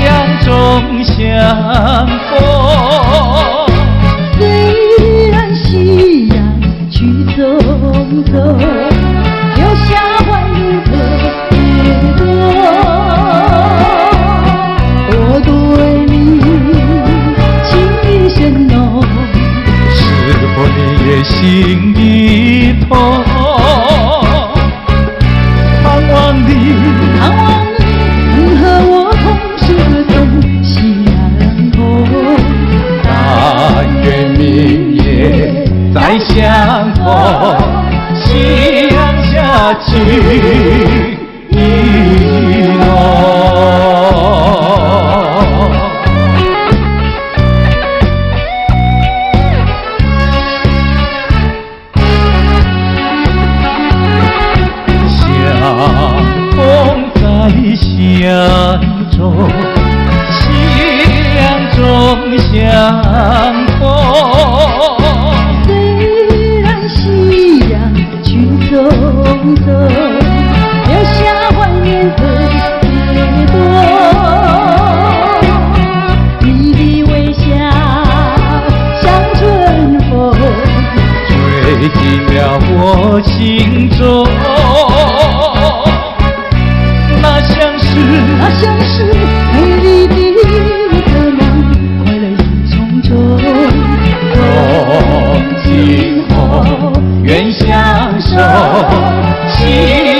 Speaker 2: 相中相逢。
Speaker 3: 虽然夕阳去匆匆，留下欢乐的多。我对你情意深浓，
Speaker 2: 是否你也心里痛？盼望你
Speaker 3: 能和我同时歌颂相逢。
Speaker 2: 但愿明夜再相逢。夕阳下起雨落。相逢在相中，夕阳中相逢。
Speaker 3: 虽然夕阳去匆匆，留下怀念和结果。你的微笑像春风，
Speaker 2: 吹进了我心中。
Speaker 3: 那像是美丽的歌梦，快乐已从中。
Speaker 2: 从今后愿相守，夕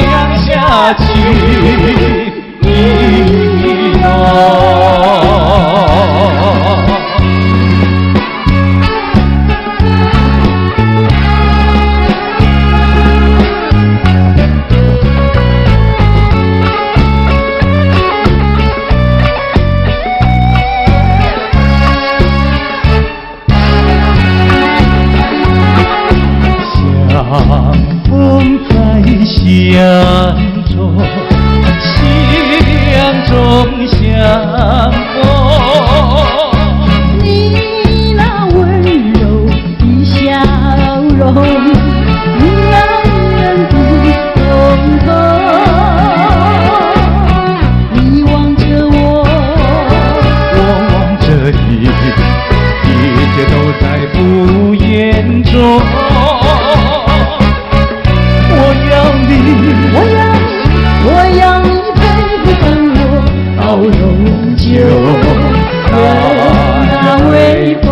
Speaker 2: 阳下起雨落。风在相中，夕阳中相逢。
Speaker 3: 你那温柔的笑容，令人瞳孔。你望着我，
Speaker 2: 我望着你，一切都在不言中。
Speaker 3: 我要你陪伴我到永久，任那微风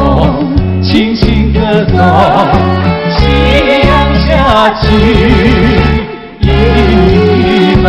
Speaker 2: 轻轻歌颂，夕阳下起雨落。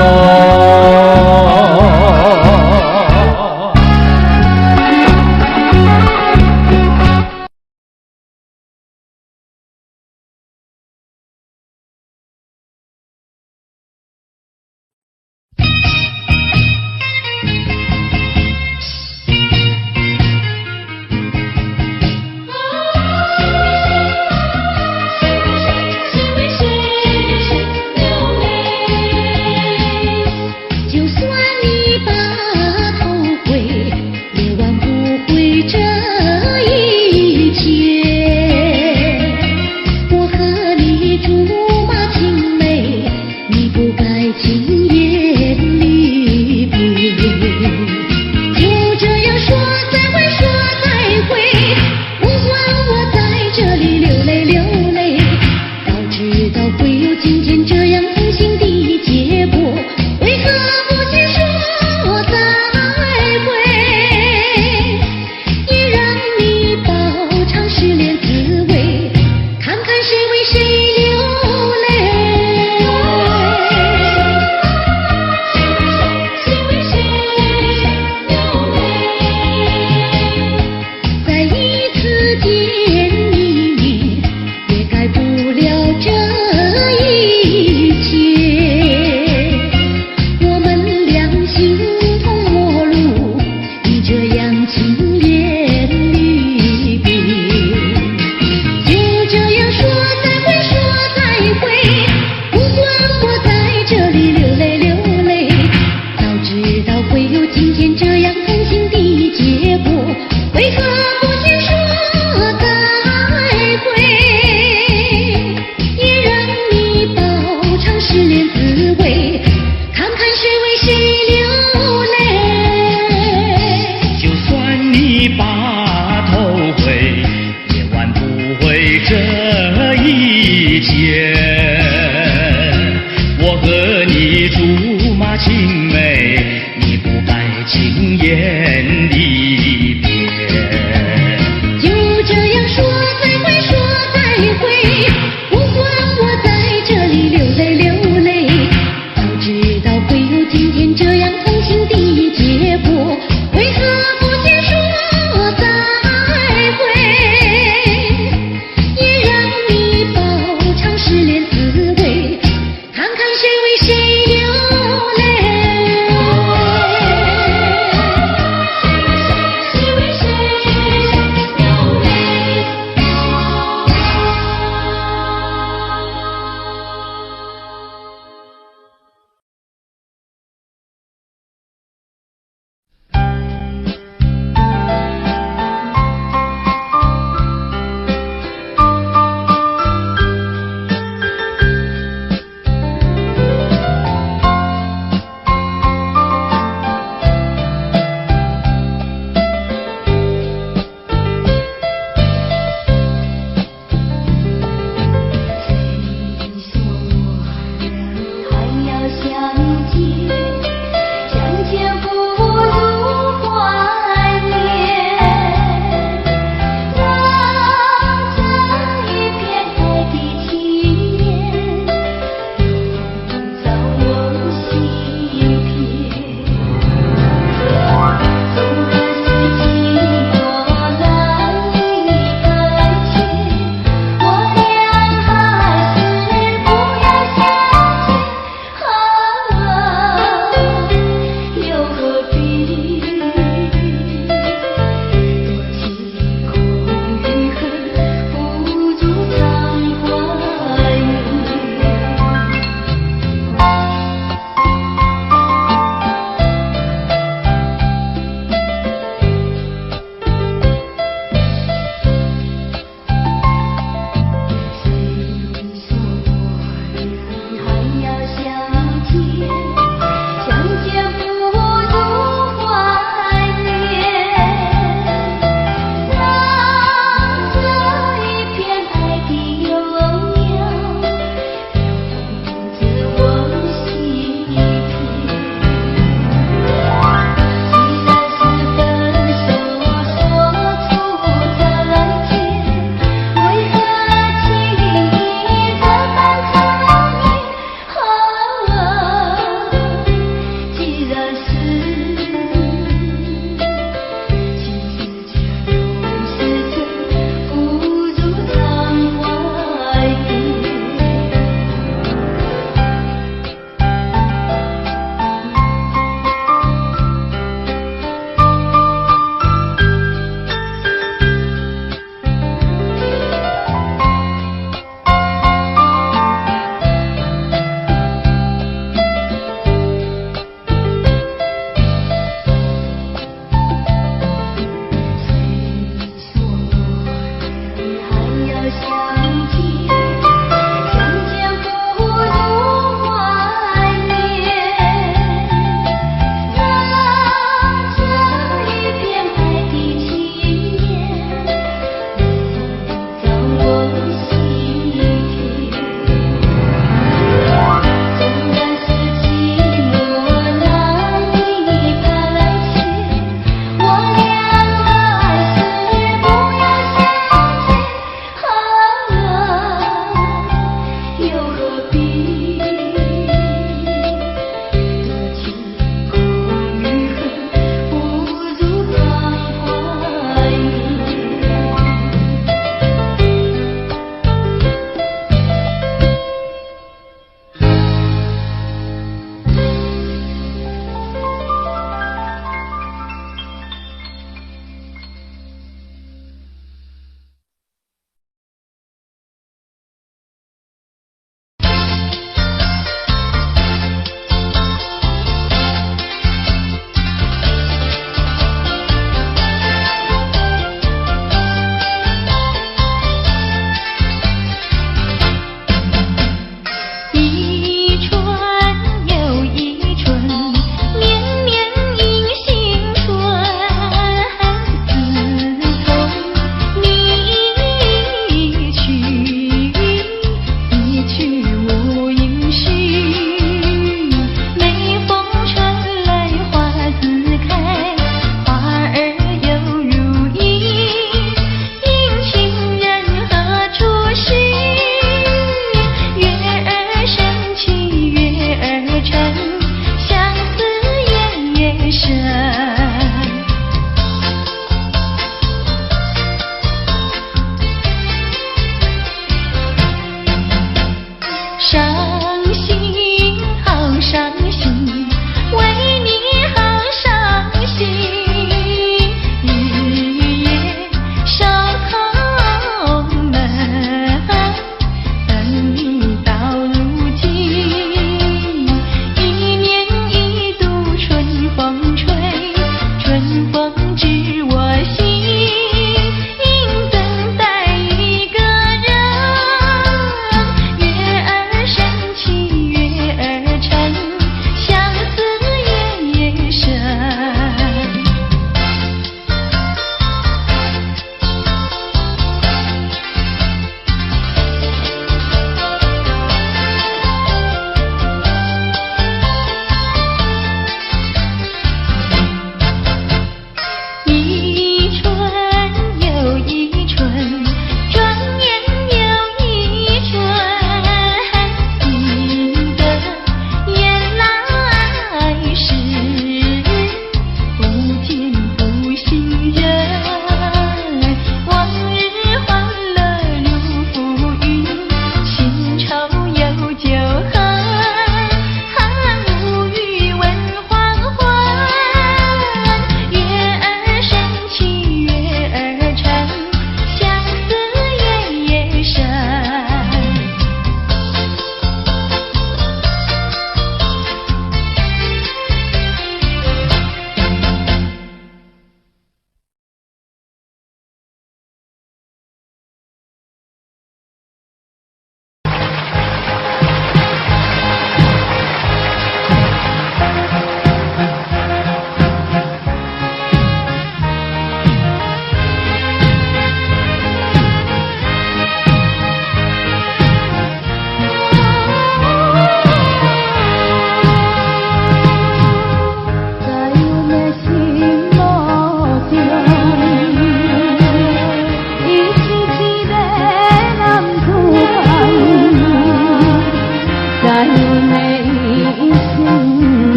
Speaker 1: 失恋滋味。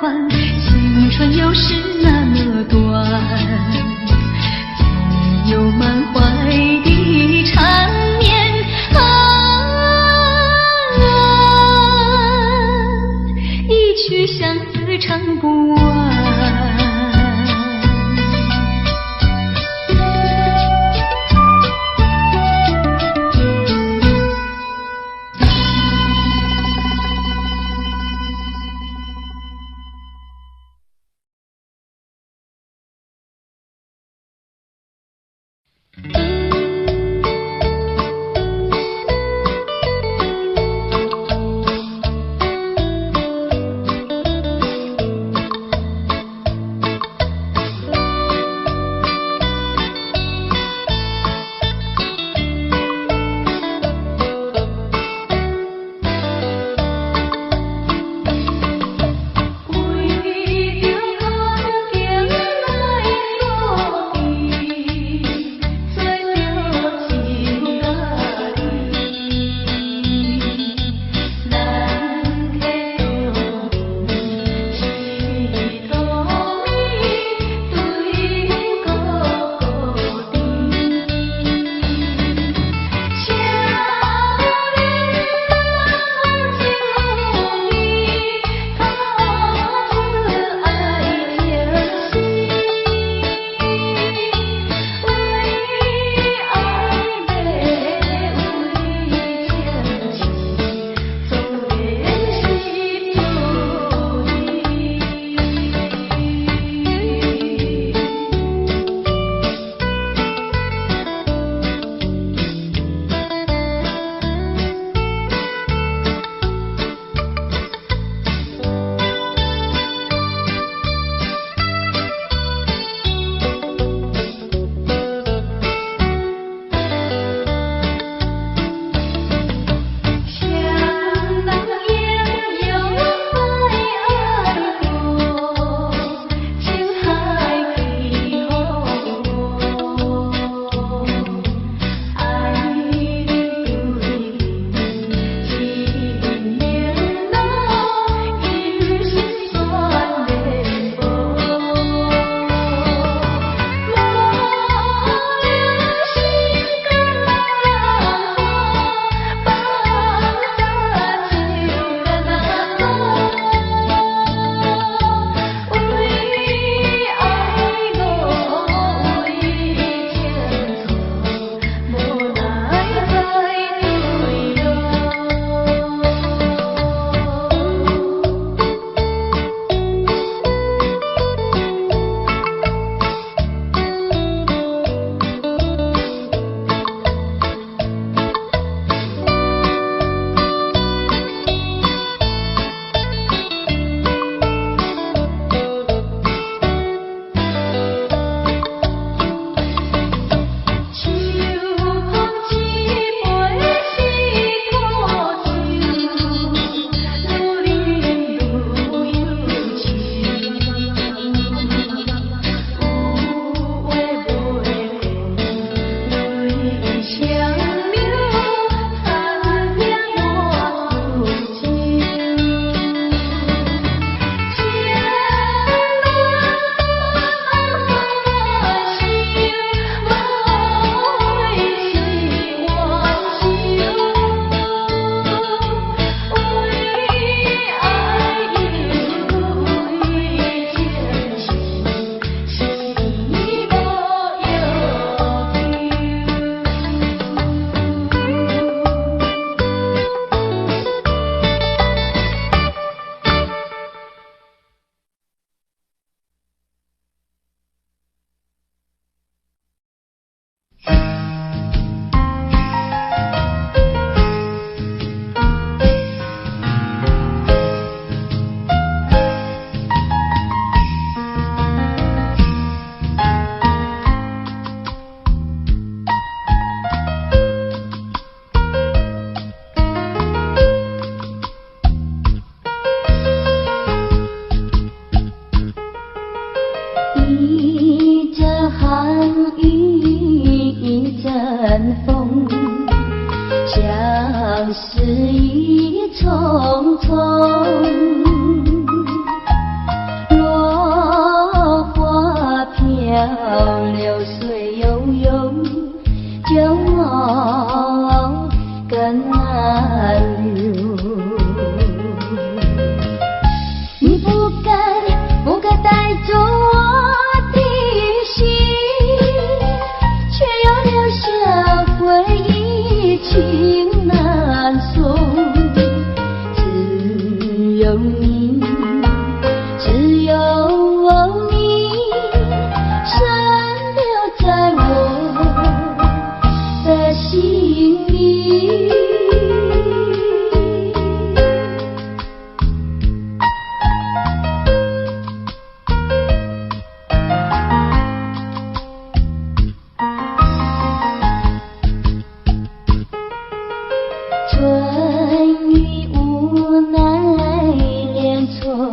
Speaker 3: 欢，青春又是那么短，总有满怀的缠绵一曲相思唱不完。
Speaker 1: 为着看见来所的，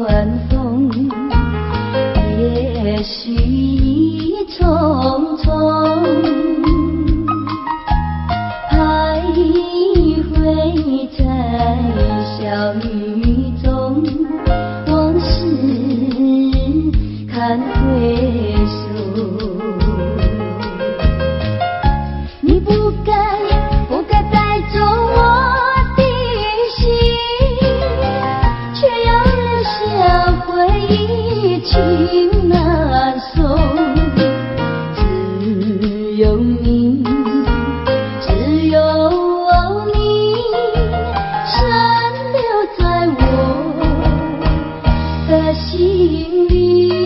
Speaker 1: 晚风，也许匆匆徘徊在小雨中，往事看归宿。你不该带走我的心，却要留下回忆情难送。只有你，只有你，深留在我的心里。